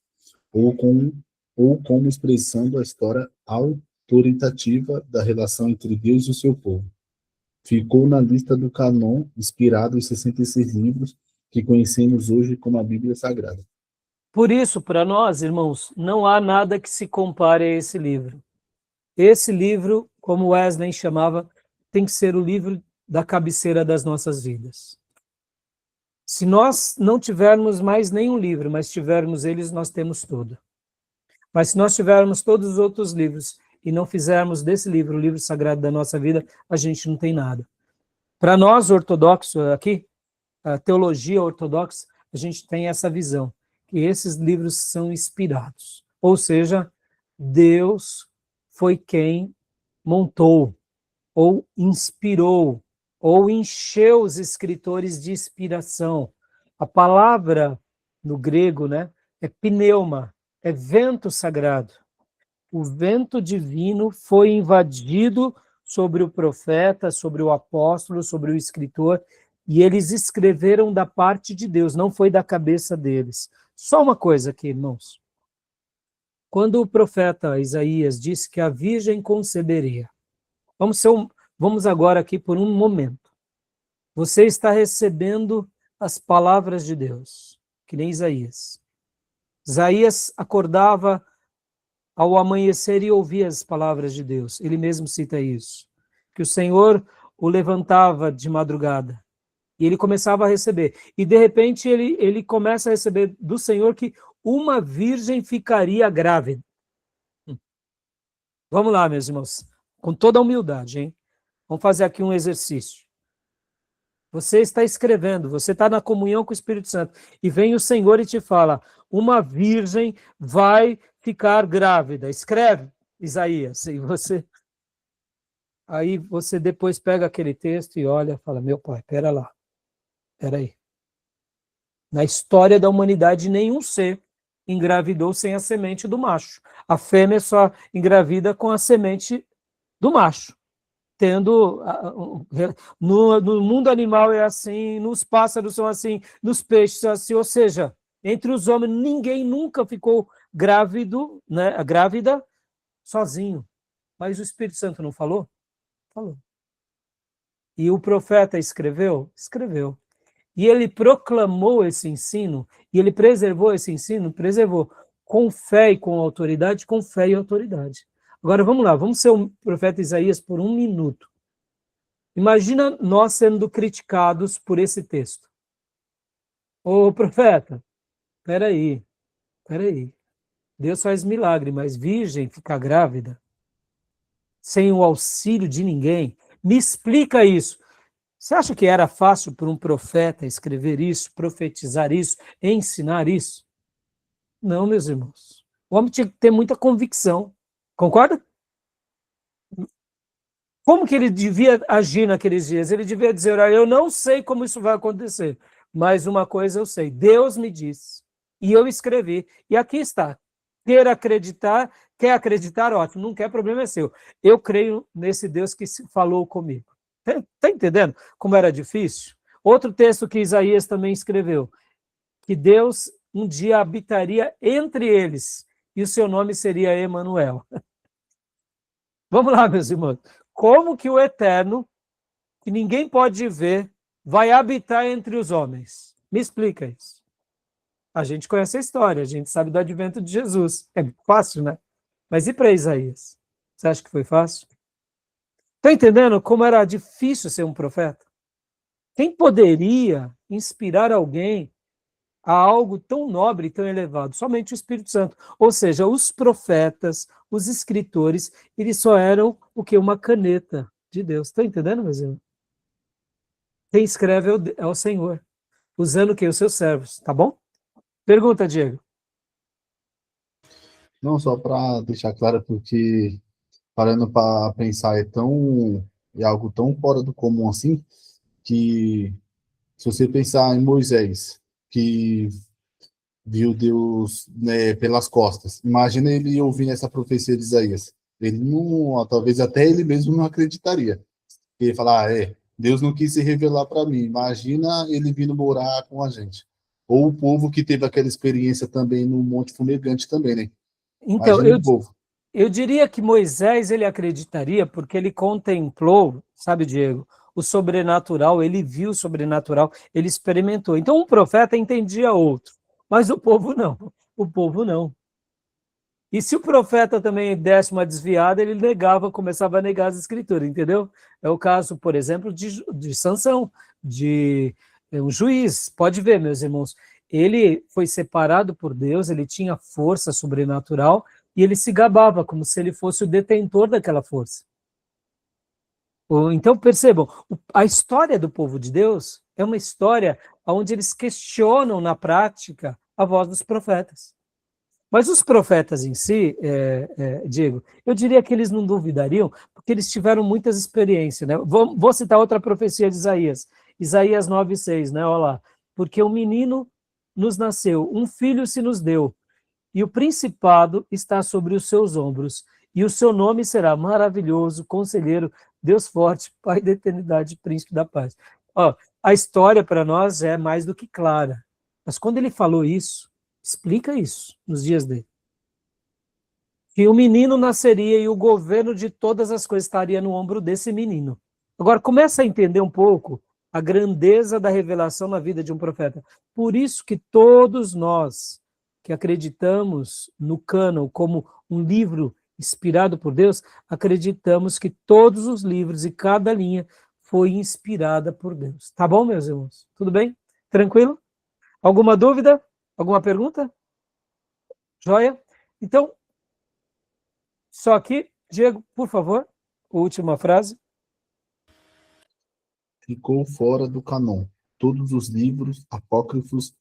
ou como expressando a história autoritativa da relação entre Deus e o seu povo. Ficou na lista do cânon, inspirado em 66 livros que conhecemos hoje como a Bíblia Sagrada. Por isso, para nós, irmãos, não há nada que se compare a esse livro. Esse livro, como Wesley chamava, tem que ser o livro da cabeceira das nossas vidas. Se nós não tivermos mais nenhum livro, mas tivermos eles, nós temos tudo. Mas se nós tivermos todos os outros livros e não fizermos desse livro o livro sagrado da nossa vida, a gente não tem nada. Para nós, ortodoxos aqui, a teologia ortodoxa, a gente tem essa visão, que esses livros são inspirados. Ou seja, Deus foi quem montou, ou inspirou, ou encheu os escritores de inspiração. A palavra no grego, né, é pneuma, é vento sagrado. O vento divino foi invadido sobre o profeta, sobre o apóstolo, sobre o escritor, e eles escreveram da parte de Deus, não foi da cabeça deles. Só uma coisa aqui, irmãos. Quando o profeta Isaías disse que a virgem conceberia, vamos agora aqui por um momento. Você está recebendo as palavras de Deus, que nem Isaías. Isaías acordava ao amanhecer e ouvia as palavras de Deus. Ele mesmo cita isso. Que o Senhor o levantava de madrugada. E ele começava a receber. E de repente ele começa a receber do Senhor que uma virgem ficaria grávida. Vamos lá, meus irmãos. Com toda a humildade, hein? Vamos fazer aqui um exercício. Você está escrevendo, você está na comunhão com o Espírito Santo, e vem o Senhor e te fala, uma virgem vai ficar grávida. Escreve, Isaías, e você... Aí você depois pega aquele texto e olha e fala, meu pai, pera aí. Na história da humanidade, nenhum ser engravidou sem a semente do macho. A fêmea só engravida com a semente do macho. No mundo animal é assim, nos pássaros são assim, nos peixes são assim, ou seja, entre os homens ninguém nunca ficou grávido, né, grávida sozinho. Mas o Espírito Santo não falou? Falou. E o profeta escreveu? Escreveu. E ele proclamou esse ensino, e ele preservou esse ensino, preservou com fé e com autoridade, com fé e autoridade. Agora vamos lá, vamos ser o profeta Isaías por um minuto. Imagina nós sendo criticados por esse texto. Ô profeta, peraí. Deus faz milagre, mas virgem ficar grávida, sem o auxílio de ninguém, me explica isso. Você acha que era fácil para um profeta escrever isso, profetizar isso, ensinar isso? Não, meus irmãos. O homem tinha que ter muita convicção. Concorda? Como que ele devia agir naqueles dias? Ele devia dizer, eu não sei como isso vai acontecer, mas uma coisa eu sei, Deus me disse, e eu escrevi, e aqui está. Quer acreditar, ótimo, não quer, problema é seu. Eu creio nesse Deus que falou comigo. Está entendendo como era difícil? Outro texto que Isaías também escreveu, que Deus um dia habitaria entre eles, e o seu nome seria Emanuel. Vamos lá, meus irmãos. Como que o Eterno, que ninguém pode ver, vai habitar entre os homens? Me explica isso. A gente conhece a história, a gente sabe do advento de Jesus. É fácil, né? Mas e para Isaías? Você acha que foi fácil? Está entendendo como era difícil ser um profeta? Quem poderia inspirar alguém a algo tão nobre e tão elevado? Somente o Espírito Santo. Ou seja, os profetas, os escritores, eles só eram o quê? Uma caneta de Deus. Está entendendo, meus irmãos? Quem escreve é o Senhor, usando o quê? Os seus servos, tá bom? Pergunta, Diego. Não, só para deixar claro, porque parando para pensar, é algo tão fora do comum assim, que se você pensar em Moisés, que viu Deus, né, pelas costas, imagina ele ouvindo essa profecia de Isaías. Ele não, talvez até ele mesmo não acreditaria. Ele fala, Deus não quis se revelar para mim. Imagina ele vindo morar com a gente. Ou o povo que teve aquela experiência também no Monte Fumegante também, né? Então, Imagina o povo. eu diria que Moisés, ele acreditaria porque ele contemplou, sabe, Diego, o sobrenatural, ele viu o sobrenatural, ele experimentou. Então, um profeta entendia outro, mas o povo não. O povo não. E se o profeta também desse uma desviada, ele negava, começava a negar as escrituras, entendeu? É o caso, por exemplo, de Sansão, de um juiz. Pode ver, meus irmãos, ele foi separado por Deus, ele tinha força sobrenatural e ele se gabava como se ele fosse o detentor daquela força. Então, percebam, a história do povo de Deus é uma história onde eles questionam na prática a voz dos profetas. Mas os profetas em si, Diego, eu diria que eles não duvidariam, porque eles tiveram muitas experiências, né? Vou citar outra profecia de Isaías, Isaías 9:6, né? Olha lá. Porque um menino nos nasceu, um filho se nos deu, e o principado está sobre os seus ombros, e o seu nome será maravilhoso, conselheiro, Deus forte, Pai da eternidade, príncipe da paz. Ó, a história para nós é mais do que clara, mas quando ele falou isso, explica isso nos dias dele. Que o menino nasceria e o governo de todas as coisas estaria no ombro desse menino. Agora, começa a entender um pouco a grandeza da revelação na vida de um profeta. Por isso que todos nós que acreditamos no cânon como um livro inspirado por Deus, acreditamos que todos os livros e cada linha foi inspirada por Deus. Tá bom, meus irmãos? Tudo bem? Tranquilo? Alguma dúvida? Alguma pergunta? Joia? Então, só aqui, Diego, por favor, última frase. Ficou fora do canon todos os livros apócrifos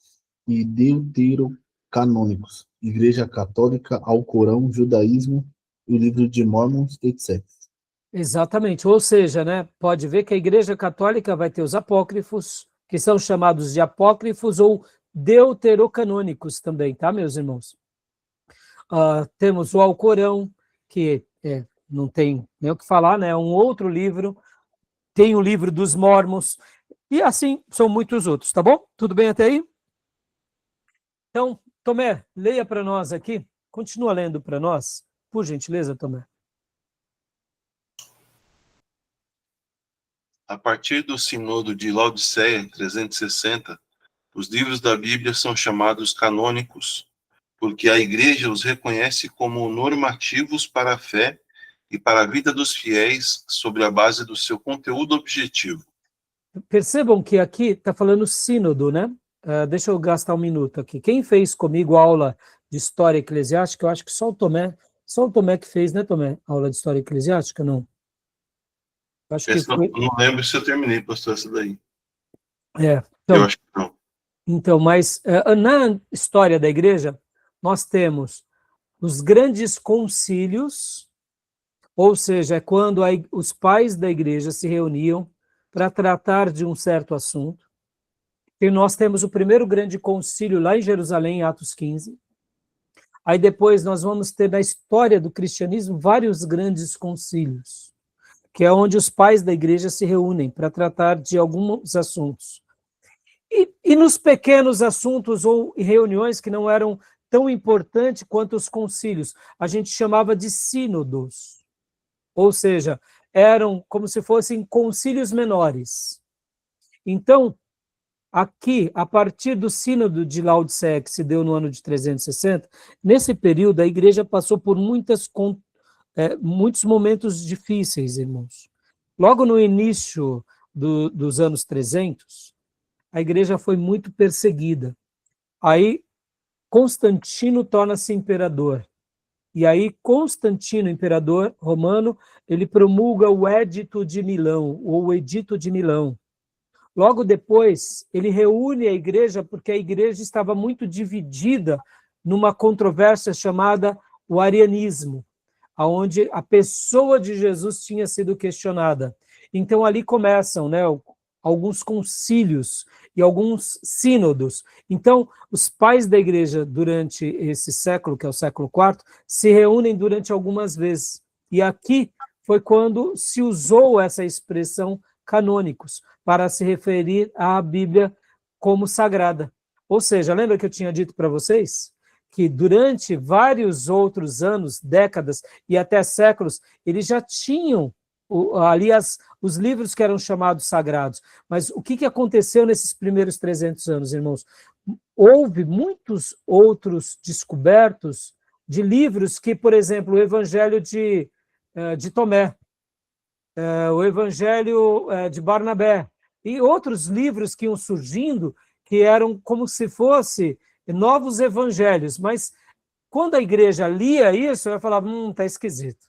e deuterocanônicos, Igreja Católica, Alcorão, Judaísmo, o Livro de Mórmons, etc. Exatamente, ou seja, né, pode ver que a Igreja Católica vai ter os apócrifos, que são chamados de apócrifos ou deuterocanônicos também, tá, meus irmãos? Temos o Alcorão, que não tem nem o que falar, né? É um outro livro, tem o livro dos Mórmons, e assim são muitos outros, tá bom? Tudo bem até aí? Então, Tomé, leia para nós aqui, continua lendo para nós, por gentileza, Tomé. A partir do Sínodo de Laodiceia, 360, os livros da Bíblia são chamados canônicos, porque a Igreja os reconhece como normativos para a fé e para a vida dos fiéis sobre a base do seu conteúdo objetivo. Percebam que aqui está falando sínodo, né? Deixa eu gastar um minuto aqui. Quem fez comigo aula de História Eclesiástica, eu acho que só o Tomé que fez, né, Tomé? Aula de História Eclesiástica, não? Acho que foi... Não lembro se eu terminei, pastor, essa daí. Então, eu acho que não. Então, mas na história da igreja, nós temos os grandes concílios, ou seja, é quando os pais da igreja se reuniam para tratar de um certo assunto. E nós temos o primeiro grande concílio lá em Jerusalém, em Atos 15. Aí depois nós vamos ter na história do cristianismo vários grandes concílios, que é onde os pais da igreja se reúnem para tratar de alguns assuntos. E nos pequenos assuntos ou reuniões que não eram tão importantes quanto os concílios, a gente chamava de sínodos, ou seja, eram como se fossem concílios menores. Então, aqui, a partir do sínodo de Laodiceia, que se deu no ano de 360, nesse período a igreja passou por muitos momentos difíceis, irmãos. Logo no início dos anos 300, a igreja foi muito perseguida. Aí Constantino torna-se imperador. E aí Constantino, imperador romano, ele promulga o Édito de Milão, ou o Edito de Milão. Logo depois, ele reúne a igreja, porque a igreja estava muito dividida numa controvérsia chamada o arianismo, onde a pessoa de Jesus tinha sido questionada. Então, ali começam, né, alguns concílios e alguns sínodos. Então, os pais da igreja, durante esse século, que é o século IV, se reúnem durante algumas vezes. E aqui foi quando se usou essa expressão canônicos, para se referir à Bíblia como sagrada. Ou seja, lembra que eu tinha dito para vocês que durante vários outros anos, décadas e até séculos, eles já tinham ali os livros que eram chamados sagrados. Mas o que aconteceu nesses primeiros 300 anos, irmãos? Houve muitos outros descobertos de livros que, por exemplo, o Evangelho de Tomé, o Evangelho de Barnabé, e outros livros que iam surgindo, que eram como se fossem novos evangelhos, mas quando a igreja lia isso, ela falava, está esquisito,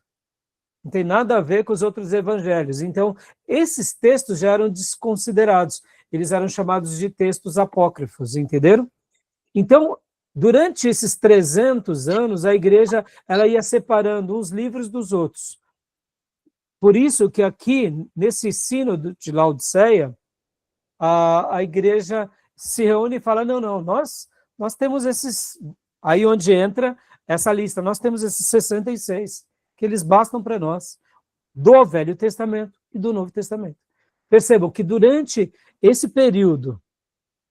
não tem nada a ver com os outros evangelhos. Então, esses textos já eram desconsiderados, eles eram chamados de textos apócrifos, entenderam? Então, durante esses 300 anos, a igreja ela ia separando uns livros dos outros. Por isso que aqui, nesse sínodo de Laodiceia, a igreja se reúne e fala, não, nós temos esses, aí onde entra essa lista, nós temos esses 66, que eles bastam para nós, do Velho Testamento e do Novo Testamento. Percebam que durante esse período,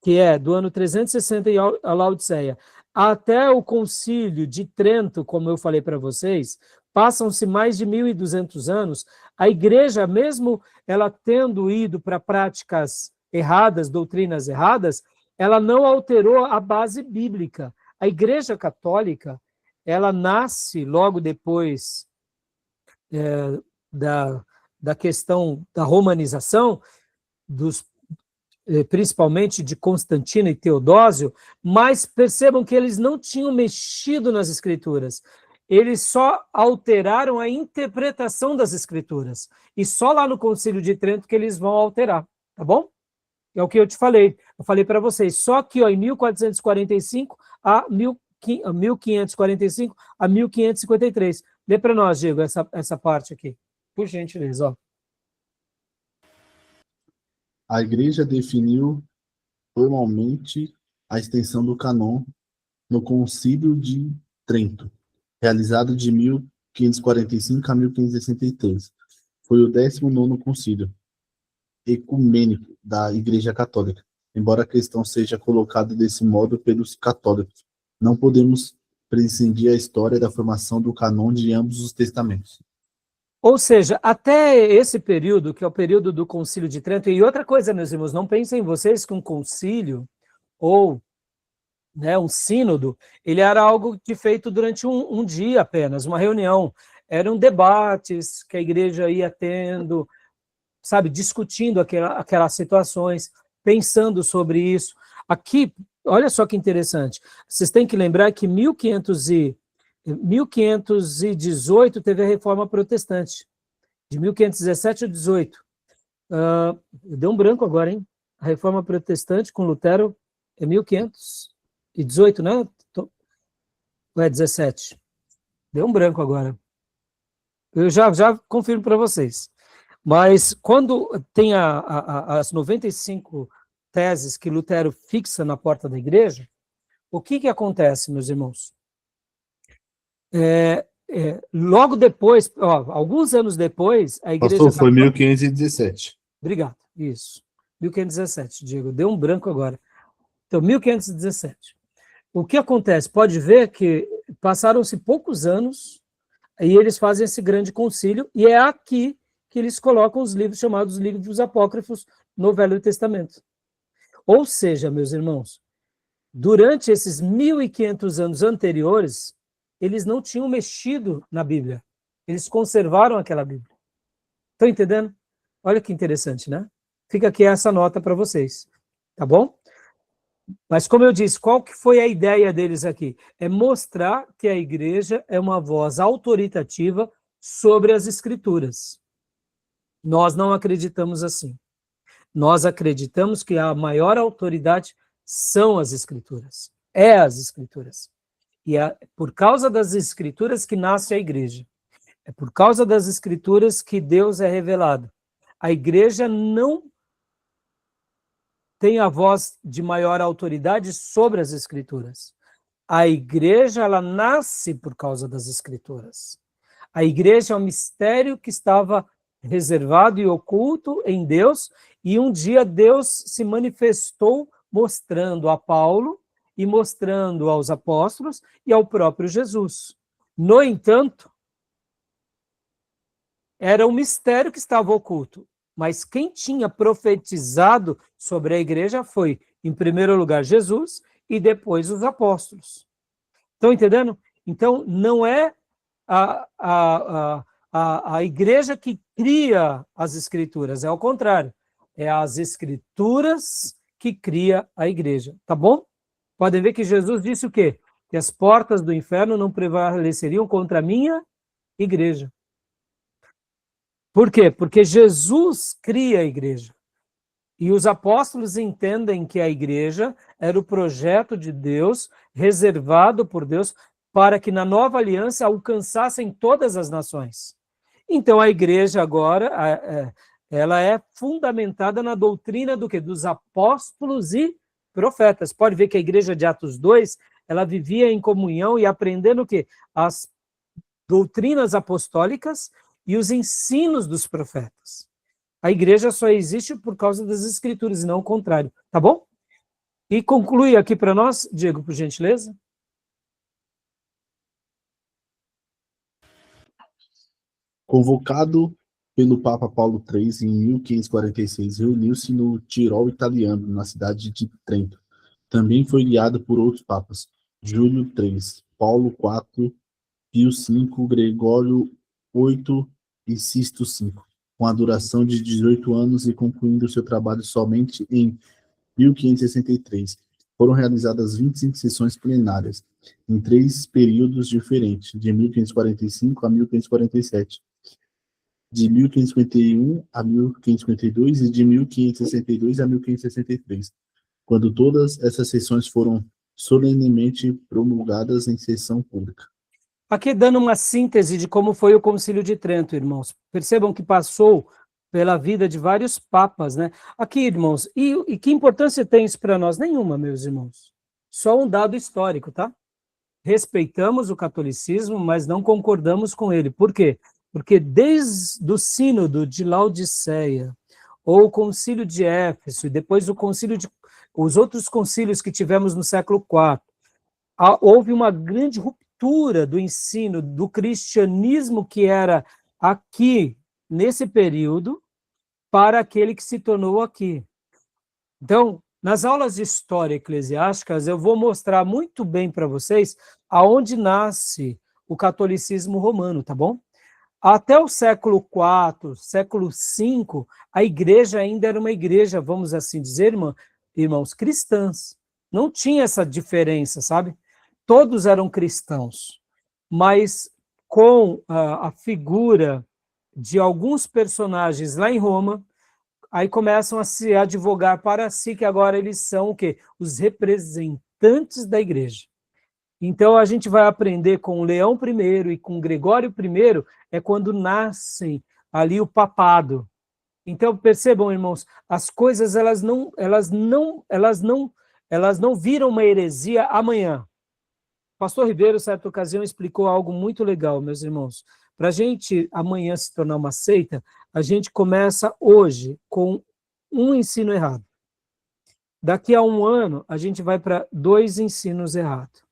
que é do ano 360 em Laodiceia, até o Concílio de Trento, como eu falei para vocês, passam-se mais de 1.200 anos, a igreja, mesmo ela tendo ido para práticas erradas, doutrinas erradas, ela não alterou a base bíblica. A Igreja Católica, ela nasce logo depois da questão da romanização, principalmente de Constantino e Teodósio, mas percebam que eles não tinham mexido nas Escrituras. Eles só alteraram a interpretação das Escrituras. E só lá no Concílio de Trento que eles vão alterar, tá bom? É o que eu te falei. Eu falei para vocês, só que em 1445 a 1545 a 1553. Lê para nós, Diego, essa parte aqui. Por gentileza, ó. A igreja definiu formalmente a extensão do cânon no Concílio de Trento, realizado de 1545 a 1563. Foi o 19º concílio ecumênico da Igreja Católica. Embora a questão seja colocada desse modo pelos católicos, não podemos prescindir a história da formação do cânon de ambos os testamentos. Ou seja, até esse período, que é o período do Concílio de Trento, e outra coisa, meus irmãos, não pensem vocês que um concílio ou um sínodo, ele era algo feito durante um dia apenas, uma reunião. Eram debates que a igreja ia tendo, sabe, discutindo aquelas situações, pensando sobre isso. Aqui, olha só que interessante, vocês têm que lembrar que 1518 teve a Reforma Protestante, de 1517 a 18. Deu um branco agora, hein? A Reforma Protestante com Lutero é 1518, né? Ou é 17? Deu um branco agora. Eu já confirmo para vocês. Mas quando tem as 95 teses que Lutero fixa na porta da igreja, o que acontece, meus irmãos? Logo depois, alguns anos depois, a igreja... Pastor, foi 1517. Obrigado, isso. 1517, Diego, deu um branco agora. Então, 1517. O que acontece? Pode ver que passaram-se poucos anos e eles fazem esse grande concílio, e é aqui que eles colocam os livros chamados livros apócrifos no Velho Testamento. Ou seja, meus irmãos, durante esses 1.500 anos anteriores, eles não tinham mexido na Bíblia. Eles conservaram aquela Bíblia. Estão entendendo? Olha que interessante, né? Fica aqui essa nota para vocês, tá bom? Mas como eu disse, qual que foi a ideia deles aqui? É mostrar que a igreja é uma voz autoritativa sobre as Escrituras. Nós não acreditamos assim. Nós acreditamos que a maior autoridade são as Escrituras. É as Escrituras. E é por causa das Escrituras que nasce a igreja. É por causa das Escrituras que Deus é revelado. A igreja não tem a voz de maior autoridade sobre as Escrituras. A igreja, ela nasce por causa das Escrituras. A igreja é um mistério que estava reservado e oculto em Deus, e um dia Deus se manifestou mostrando a Paulo e mostrando aos apóstolos e ao próprio Jesus. No entanto, era um mistério que estava oculto, mas quem tinha profetizado sobre a igreja foi, em primeiro lugar, Jesus e depois os apóstolos. Estão entendendo? Então, não é a igreja que cria as escrituras, é ao contrário. É as escrituras que cria a igreja, tá bom? Podem ver que Jesus disse o quê? Que as portas do inferno não prevaleceriam contra a minha igreja. Por quê? Porque Jesus cria a igreja. E os apóstolos entendem que a igreja era o projeto de Deus, reservado por Deus, para que na nova aliança alcançassem todas as nações. Então a igreja agora, ela é fundamentada na doutrina do quê? Dos apóstolos e profetas. Pode ver que a igreja de Atos 2, ela vivia em comunhão e aprendendo o quê? As doutrinas apostólicas e os ensinos dos profetas. A igreja só existe por causa das escrituras, e não o contrário, tá bom? E conclui aqui para nós, Diego, por gentileza. Convocado pelo Papa Paulo III em 1546, reuniu-se no Tirol italiano, na cidade de Trento. Também foi guiado por outros papas, Júlio III, Paulo IV, Pio V, Gregório VIII e Sisto V, com a duração de 18 anos e concluindo seu trabalho somente em 1563. Foram realizadas 25 sessões plenárias, em 3 períodos diferentes, de 1545 a 1547, de 1551 a 1552 e de 1562 a 1563, quando todas essas sessões foram solenemente promulgadas em sessão pública. Aqui dando uma síntese de como foi o Concílio de Trento, irmãos. Percebam que passou pela vida de vários papas, né? Aqui, irmãos, e que importância tem isso para nós? Nenhuma, meus irmãos. Só um dado histórico, tá? Respeitamos o catolicismo, mas não concordamos com ele. Por quê? Porque desde o sínodo de Laodiceia, ou o concílio de Éfeso, e depois os outros concílios que tivemos no século IV, houve uma grande ruptura do ensino do cristianismo que era aqui, nesse período, para aquele que se tornou aqui. Então, nas aulas de história eclesiásticas, eu vou mostrar muito bem para vocês aonde nasce o catolicismo romano, tá bom? Até o século IV, século V, a igreja ainda era uma igreja, vamos assim dizer, irmãos, cristãs. Não tinha essa diferença, sabe? Todos eram cristãos, mas com a figura de alguns personagens lá em Roma, aí começam a se advogar para si que agora eles são o quê? Os representantes da igreja. Então a gente vai aprender com Leão I e com Gregório I, é quando nascem ali o papado. Então percebam, irmãos, as coisas elas não viram uma heresia amanhã. Pastor Ribeiro, certa ocasião, explicou algo muito legal, meus irmãos. Para a gente amanhã se tornar uma seita, a gente começa hoje com um ensino errado. Daqui a um ano, a gente vai para 2 ensinos errados.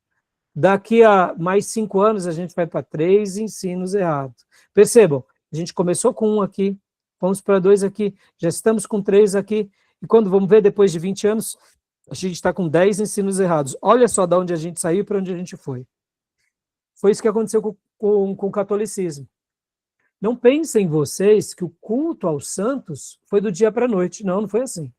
Daqui a mais 5 anos, a gente vai para 3 ensinos errados. Percebam, a gente começou com 1 aqui, vamos para 2 aqui, já estamos com 3 aqui, e quando vamos ver, depois de 20 anos, a gente está com 10 ensinos errados. Olha só de onde a gente saiu e para onde a gente foi. Foi isso que aconteceu com o catolicismo. Não pensem vocês que o culto aos santos foi do dia para a noite. Não, não foi assim.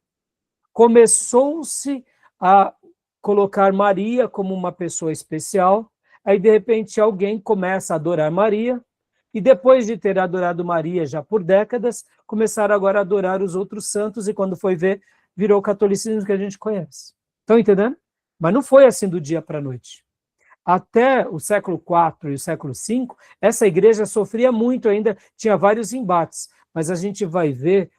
Começou-se a colocar Maria como uma pessoa especial, aí de repente alguém começa a adorar Maria, e depois de ter adorado Maria já por décadas, começaram agora a adorar os outros santos, e quando foi ver, virou o catolicismo que a gente conhece. Estão entendendo? Mas não foi assim do dia para a noite. Até o século IV e o século V, essa igreja sofria muito ainda, tinha vários embates, mas a gente vai ver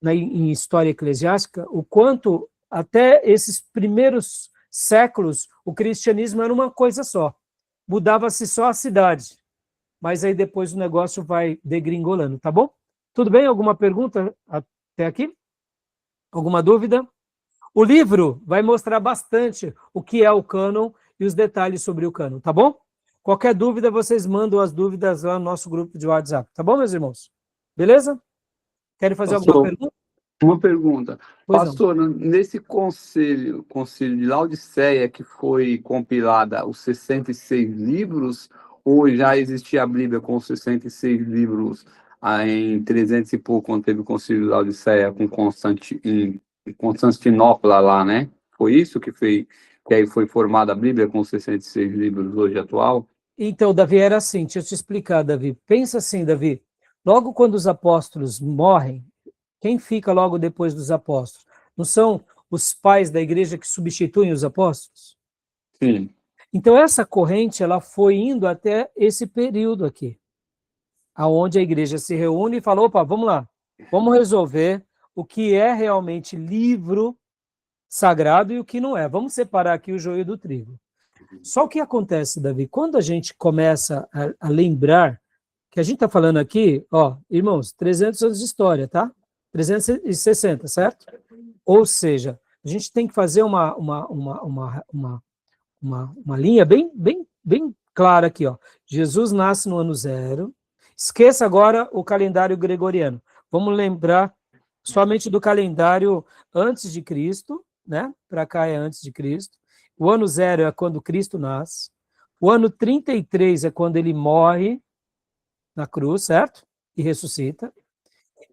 em história eclesiástica o quanto até esses primeiros séculos o cristianismo era uma coisa só, mudava-se só a cidade, mas aí depois o negócio vai degringolando, tá bom? Tudo bem? Alguma pergunta até aqui? Alguma dúvida? O livro vai mostrar bastante o que é o cânon e os detalhes sobre o cânon, tá bom? Qualquer dúvida, vocês mandam as dúvidas lá no nosso grupo de WhatsApp, tá bom, meus irmãos? Beleza? Querem fazer alguma pergunta? Uma pergunta. Pois não. Pastor, nesse concílio de Laodiceia, que foi compilada os 66 livros, ou já existia a Bíblia com os 66 livros em 300 e pouco, quando teve o concílio de Laodiceia com em Constantinopla lá, né? Foi isso que aí foi formada a Bíblia com os 66 livros hoje atual? Então, Davi, era assim, deixa eu te explicar, Davi. Pensa assim, Davi, logo quando os apóstolos morrem, quem fica logo depois dos apóstolos? Não são os pais da igreja que substituem os apóstolos? Sim. Então, essa corrente, ela foi indo até esse período aqui, aonde a igreja se reúne e fala, opa, vamos lá, vamos resolver o que é realmente livro sagrado e o que não é. Vamos separar aqui o joio do trigo. Só o que acontece, Davi, quando a gente começa a lembrar, que a gente está falando aqui, ó, irmãos, 300 anos de história, tá? 360, certo? Ou seja, a gente tem que fazer uma linha bem clara aqui, ó. Jesus nasce no ano 0. Esqueça agora o calendário gregoriano. Vamos lembrar somente do calendário antes de Cristo, né? Para cá é antes de Cristo. O ano 0 é quando Cristo nasce. O ano 33 é quando ele morre na cruz, certo? E ressuscita.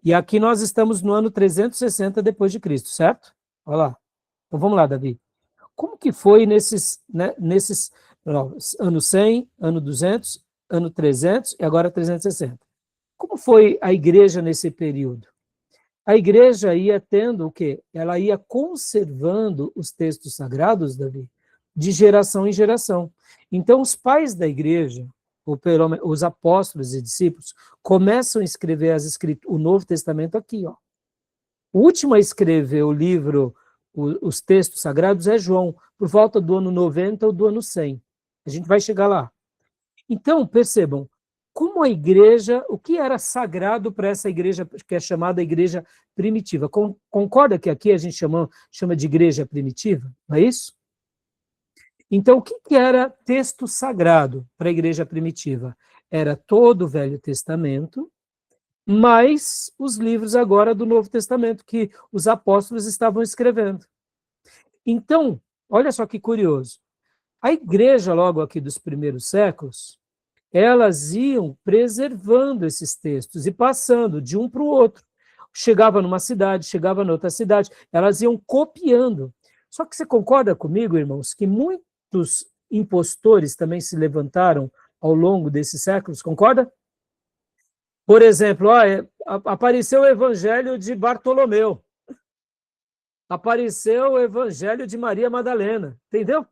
E aqui nós estamos no ano 360 depois de Cristo, certo? Olha lá. Então vamos lá, Davi. Como que foi nesses ano 100, ano 200, ano 300 e agora 360? Como foi a igreja nesse período? A igreja ia tendo o quê? Ela ia conservando os textos sagrados, Davi, de geração em geração. Então, os pais da igreja, ou pelo menos os apóstolos e discípulos, começam a escrever o Novo Testamento aqui, ó. O último a escrever o livro, os textos sagrados, é João, por volta do ano 90 ou do ano 100. A gente vai chegar lá. Então, percebam, como a igreja, o que era sagrado para essa igreja, que é chamada igreja primitiva? Concorda que aqui a gente chama de igreja primitiva? Não é isso? Então, o que era texto sagrado para a igreja primitiva? Era todo o Velho Testamento, mais os livros agora do Novo Testamento, que os apóstolos estavam escrevendo. Então, olha só que curioso. A igreja, logo aqui dos primeiros séculos, elas iam preservando esses textos e passando de um para o outro. Chegava numa cidade, chegava noutra cidade, elas iam copiando. Só que você concorda comigo, irmãos, que muitos impostores também se levantaram ao longo desses séculos, concorda? Por exemplo, apareceu o evangelho de Bartolomeu, apareceu o evangelho de Maria Madalena, entendeu?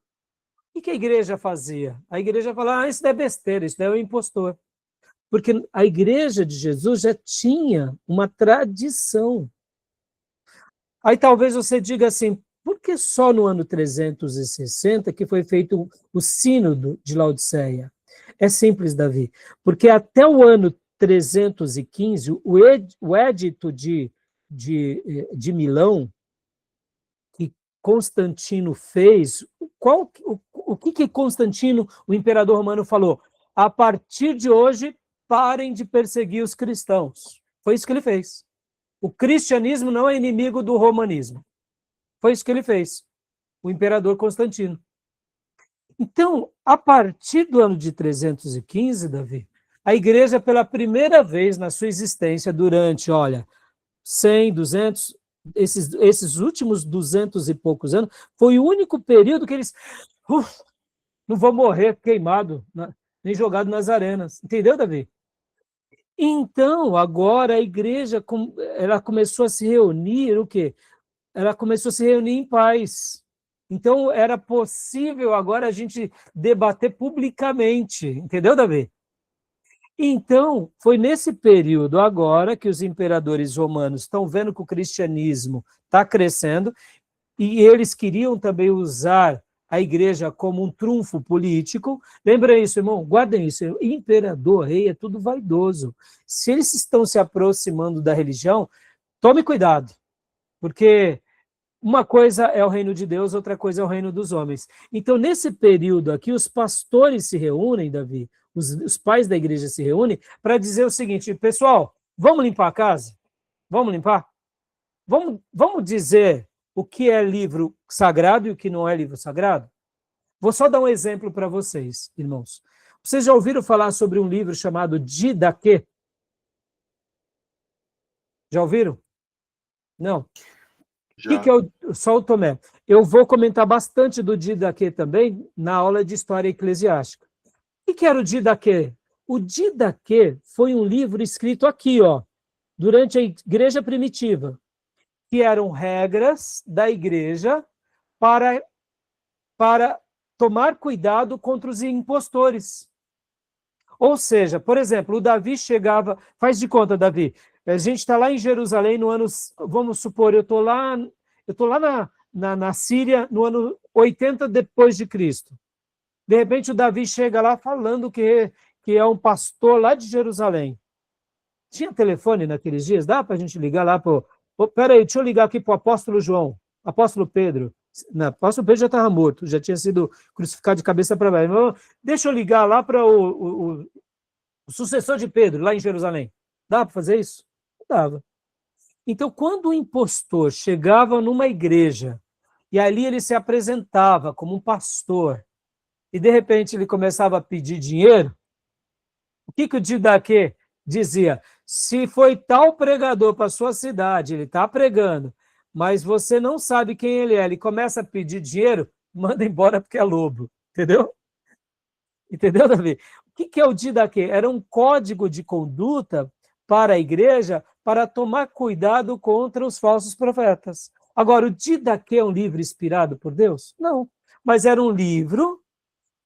O que a igreja fazia? A igreja falava, isso é besteira, isso é um impostor. Porque a igreja de Jesus já tinha uma tradição. Aí talvez você diga assim, por que só no ano 360 que foi feito o sínodo de Laodiceia? É simples, Davi, porque até o ano 315, o edito de Milão, que Constantino fez, o que Constantino, o imperador romano, falou? A partir de hoje, parem de perseguir os cristãos. Foi isso que ele fez. o cristianismo não é inimigo do romanismo. Foi isso que ele fez, o imperador Constantino. Então, a partir do ano de 315, Davi, a igreja, pela primeira vez na sua existência, durante, 100, 200, esses últimos 200 e poucos anos, foi o único período que eles não vão morrer queimado, nem jogado nas arenas. Entendeu, Davi? Então, agora a igreja ela começou a se reunir, o quê? Ela começou a se reunir em paz. Então, era possível agora a gente debater publicamente. Entendeu, Davi? Então, foi nesse período agora que os imperadores romanos estão vendo que o cristianismo está crescendo e eles queriam também usar a igreja como um trunfo político. Lembra isso, irmão? Guardem isso. Imperador, rei, é tudo vaidoso. Se eles estão se aproximando da religião, tome cuidado, porque uma coisa é o reino de Deus, outra coisa é o reino dos homens. Então, nesse período aqui, os pastores se reúnem, Davi, os pais da igreja se reúnem para dizer o seguinte: pessoal, vamos limpar a casa? Vamos limpar? Vamos dizer o que é livro sagrado e o que não é livro sagrado? Vou só dar um exemplo para vocês, irmãos. Vocês já ouviram falar sobre um livro chamado Didaquê? Já ouviram? Não. Já. O que é só o Tomé? Eu vou comentar bastante do Didaquê também na aula de História Eclesiástica. O que era o Didaquê? O Didaquê foi um livro escrito aqui, durante a igreja primitiva, que eram regras da igreja para tomar cuidado contra os impostores. Ou seja, por exemplo, o Davi chegava... Faz de conta, Davi, a gente está lá em Jerusalém no ano... Vamos supor, eu estou lá na Síria no ano 80 depois de Cristo. De repente o Davi chega lá falando que é um pastor lá de Jerusalém. Tinha telefone naqueles dias? Dá para a gente ligar lá para... Peraí, deixa eu ligar aqui para o apóstolo João, apóstolo Pedro. Não, o apóstolo Pedro já estava morto, já tinha sido crucificado de cabeça para baixo. Deixa eu ligar lá para o sucessor de Pedro, lá em Jerusalém. Dá para fazer isso? Não dava. Então, quando o impostor chegava numa igreja e ali ele se apresentava como um pastor e, de repente, ele começava a pedir dinheiro, o que o Didaquê dizia? Se foi tal pregador para a sua cidade, ele está pregando, mas você não sabe quem ele começa a pedir dinheiro, manda embora porque é lobo. Entendeu? Entendeu, Davi? O que é o Didaquê? Era um código de conduta para a igreja para tomar cuidado contra os falsos profetas. Agora, o Didaquê é um livro inspirado por Deus? Não. Mas era um livro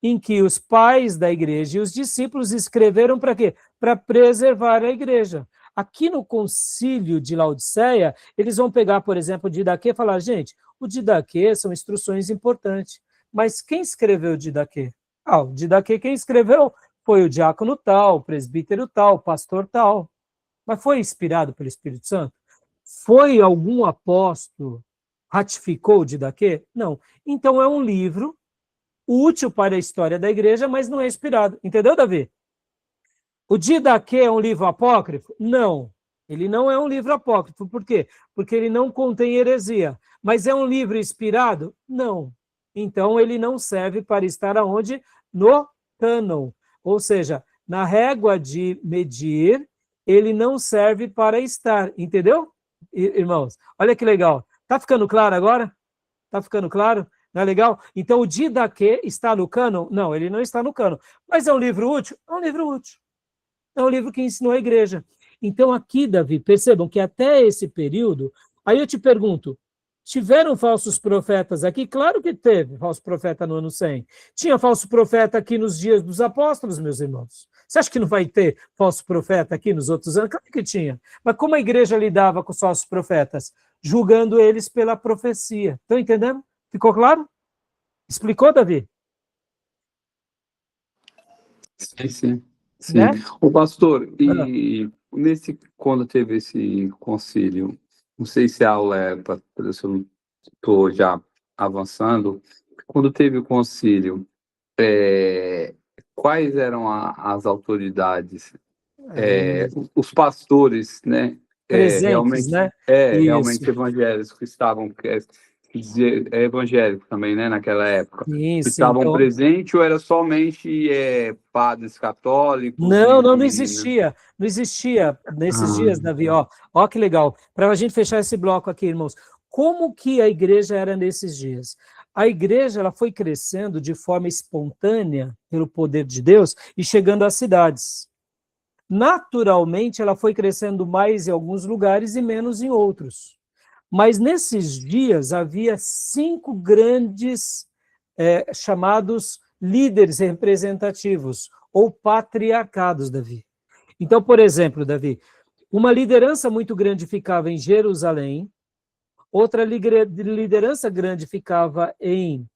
em que os pais da igreja e os discípulos escreveram para quê? Para preservar a igreja. Aqui no concílio de Laodiceia, eles vão pegar, por exemplo, o Didaquê e falar: gente, o Didaquê são instruções importantes, mas quem escreveu o Didaquê? O Didaquê quem escreveu foi o diácono tal, o presbítero tal, o pastor tal. Mas foi inspirado pelo Espírito Santo? Foi algum apóstolo ratificou o Didaquê? Não. Então é um livro útil para a história da igreja, mas não é inspirado. Entendeu, Davi? O Didaquê é um livro apócrifo? Não. Ele não é um livro apócrifo. Por quê? Porque ele não contém heresia. Mas é um livro inspirado? Não. Então ele não serve para estar aonde? No cânon. Ou seja, na régua de medir, ele não serve para estar. Entendeu, irmãos? Olha que legal. Tá ficando claro agora? Tá ficando claro? Não é legal? Então, o Didaquê está no cânon? Não, ele não está no cânon. Mas é um livro útil? É um livro útil. É um livro que ensinou a igreja. Então, aqui, Davi, percebam que até esse período... Aí eu te pergunto, tiveram falsos profetas aqui? Claro que teve falso profeta no ano 100. Tinha falso profeta aqui nos dias dos apóstolos, meus irmãos. Você acha que não vai ter falso profeta aqui nos outros anos? Claro que tinha. Mas como a igreja lidava com os falsos profetas? Julgando eles pela profecia. Estão entendendo? Ficou claro? Explicou, Davi? Sim. Né? O pastor, e quando teve esse concílio, não sei se a aula é, se eu não estou já avançando, quando teve o concílio, quais eram as autoridades, os pastores, né, presentes, né? Isso. Realmente evangélicos que estavam, evangélicos também, né, naquela época, que Sim, estavam então, presentes, ou era somente padres católicos não né? existia, não existia nesses Ah, dias, Davi, ó que legal, para a gente fechar esse bloco aqui, irmãos, como que a igreja era nesses dias? A igreja, ela foi crescendo de forma espontânea pelo poder de Deus e chegando às cidades. Naturalmente, ela foi crescendo mais em alguns lugares e menos em outros. Mas nesses dias havia 5 grandes chamados líderes representativos, ou patriarcados, Davi. Então, por exemplo, Davi, uma liderança muito grande ficava em Jerusalém, outra liderança grande ficava em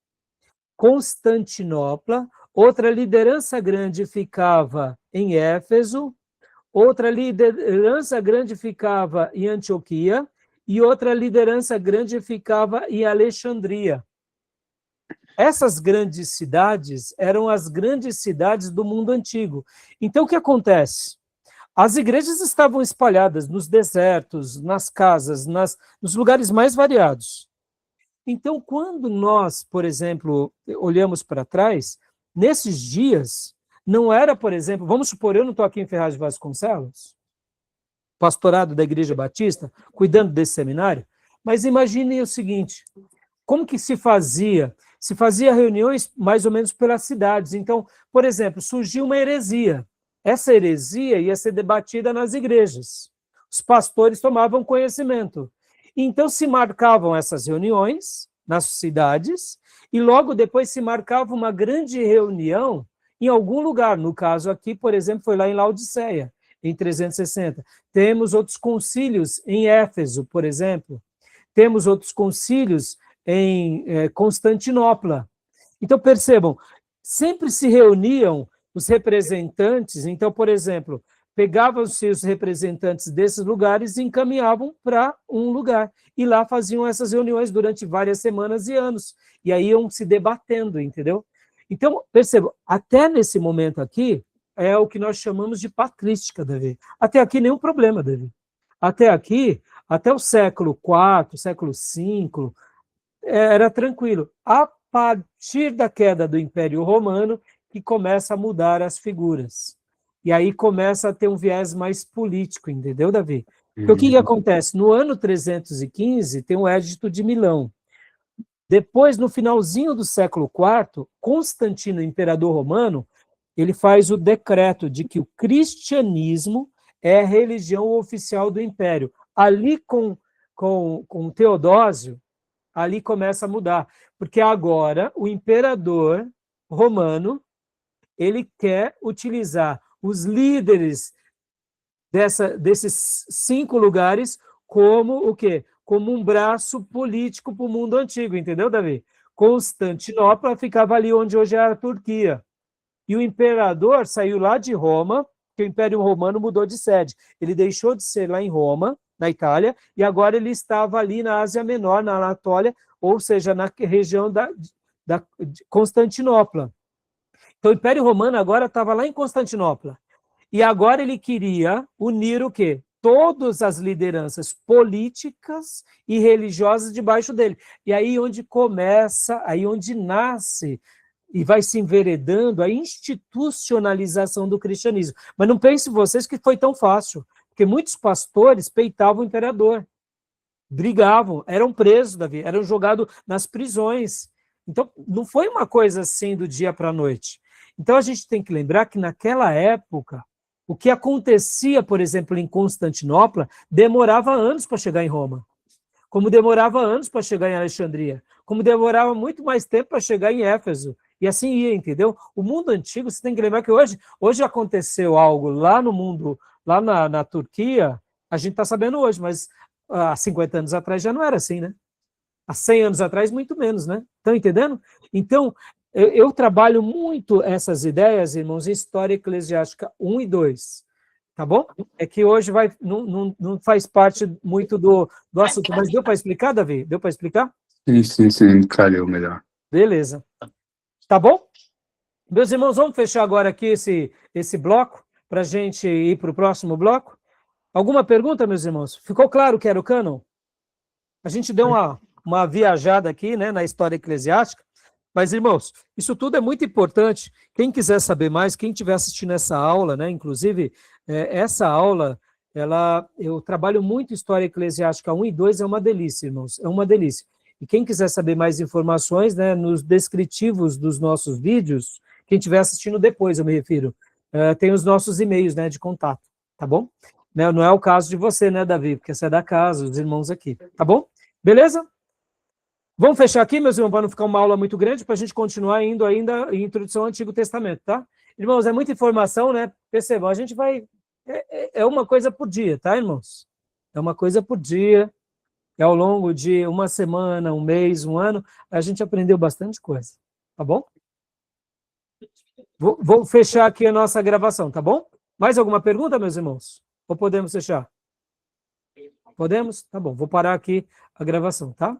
Constantinopla, outra liderança grande ficava em Éfeso, outra liderança grande ficava em Antioquia, e outra liderança grande ficava em Alexandria. Essas grandes cidades eram as grandes cidades do mundo antigo. Então, o que acontece? As igrejas estavam espalhadas nos desertos, nas casas, nos lugares mais variados. Então, quando nós, por exemplo, olhamos para trás, nesses dias, não era, por exemplo, vamos supor, eu não estou aqui em Ferraz de Vasconcelos, pastorado da Igreja Batista, cuidando desse seminário, mas imaginem o seguinte, como que se fazia? Se fazia reuniões mais ou menos pelas cidades. Então, por exemplo, surgiu uma heresia. Essa heresia ia ser debatida nas igrejas. Os pastores tomavam conhecimento. Então, se marcavam essas reuniões nas cidades e logo depois se marcava uma grande reunião em algum lugar. No caso aqui, por exemplo, foi lá em Laodiceia, em 360. Temos outros concílios em Éfeso, por exemplo. Temos outros concílios em Constantinopla. Então, percebam, sempre se reuniam os representantes. Então, por exemplo, pegavam-se os representantes desses lugares e encaminhavam para um lugar. E lá faziam essas reuniões durante várias semanas e anos. E aí iam se debatendo, entendeu? Então, percebam, até nesse momento aqui, é o que nós chamamos de patrística, Davi. Até aqui nenhum problema, Davi. Até aqui, até o século IV, século V, era tranquilo. A partir da queda do Império Romano, que começa a mudar as figuras. E aí começa a ter um viés mais político, entendeu, Davi? Porque o que acontece? No ano 315, tem o Edito de Milão. Depois, no finalzinho do século IV, Constantino, imperador romano, ele faz o decreto de que o cristianismo é a religião oficial do império. Ali com Teodósio, ali começa a mudar, porque agora o imperador romano, ele quer utilizar os líderes desses 5 lugares como o quê? Como um braço político para o mundo antigo, entendeu, Davi? Constantinopla ficava ali onde hoje é a Turquia. E o imperador saiu lá de Roma, porque o Império Romano mudou de sede. Ele deixou de ser lá em Roma, na Itália, e agora ele estava ali na Ásia Menor, na Anatólia, ou seja, na região da Constantinopla. Então, o Império Romano agora estava lá em Constantinopla. E agora ele queria unir o quê? Todas as lideranças políticas e religiosas debaixo dele. E aí onde começa, aí onde nasce e vai se enveredando a institucionalização do cristianismo. Mas não pensem vocês que foi tão fácil, porque muitos pastores peitavam o imperador, brigavam, eram presos, Davi, eram jogados nas prisões. Então, não foi uma coisa assim do dia para a noite. Então, a gente tem que lembrar que naquela época, o que acontecia, por exemplo, em Constantinopla, demorava anos para chegar em Roma, como demorava anos para chegar em Alexandria, como demorava muito mais tempo para chegar em Éfeso, e assim ia, entendeu? O mundo antigo, você tem que lembrar que hoje aconteceu algo lá no mundo, lá na Turquia, a gente está sabendo hoje, mas há 50 anos atrás já não era assim, né? Há 100 anos atrás, muito menos, né? Estão entendendo? Então, eu trabalho muito essas ideias, irmãos, em História Eclesiástica 1 e 2, tá bom? É que hoje não faz parte muito do assunto, mas deu para explicar, Davi? Deu para explicar? Sim, calhou melhor. Beleza. Tá bom? Meus irmãos, vamos fechar agora aqui esse bloco, para a gente ir para o próximo bloco? Alguma pergunta, meus irmãos? Ficou claro que era o cânon? A gente deu uma viajada aqui, né, na história eclesiástica, mas, irmãos, isso tudo é muito importante. Quem quiser saber mais, quem estiver assistindo essa aula, né, inclusive, essa aula, eu trabalho muito história eclesiástica 1 e 2, é uma delícia, irmãos, é uma delícia. E quem quiser saber mais informações, né, nos descritivos dos nossos vídeos, quem estiver assistindo depois, eu me refiro, tem os nossos e-mails, né, de contato, tá bom? Não é o caso de você, né, Davi, porque você é da casa, os irmãos aqui, tá bom? Beleza? Vamos fechar aqui, meus irmãos, para não ficar uma aula muito grande, para a gente continuar indo ainda em Introdução ao Antigo Testamento, tá? Irmãos, é muita informação, né? Percebam, a gente vai... É uma coisa por dia, tá, irmãos? É uma coisa por dia, ao longo de uma semana, um mês, um ano, a gente aprendeu bastante coisa, tá bom? Vou fechar aqui a nossa gravação, tá bom? Mais alguma pergunta, meus irmãos? Ou podemos fechar? Podemos? Tá bom, vou parar aqui a gravação, tá?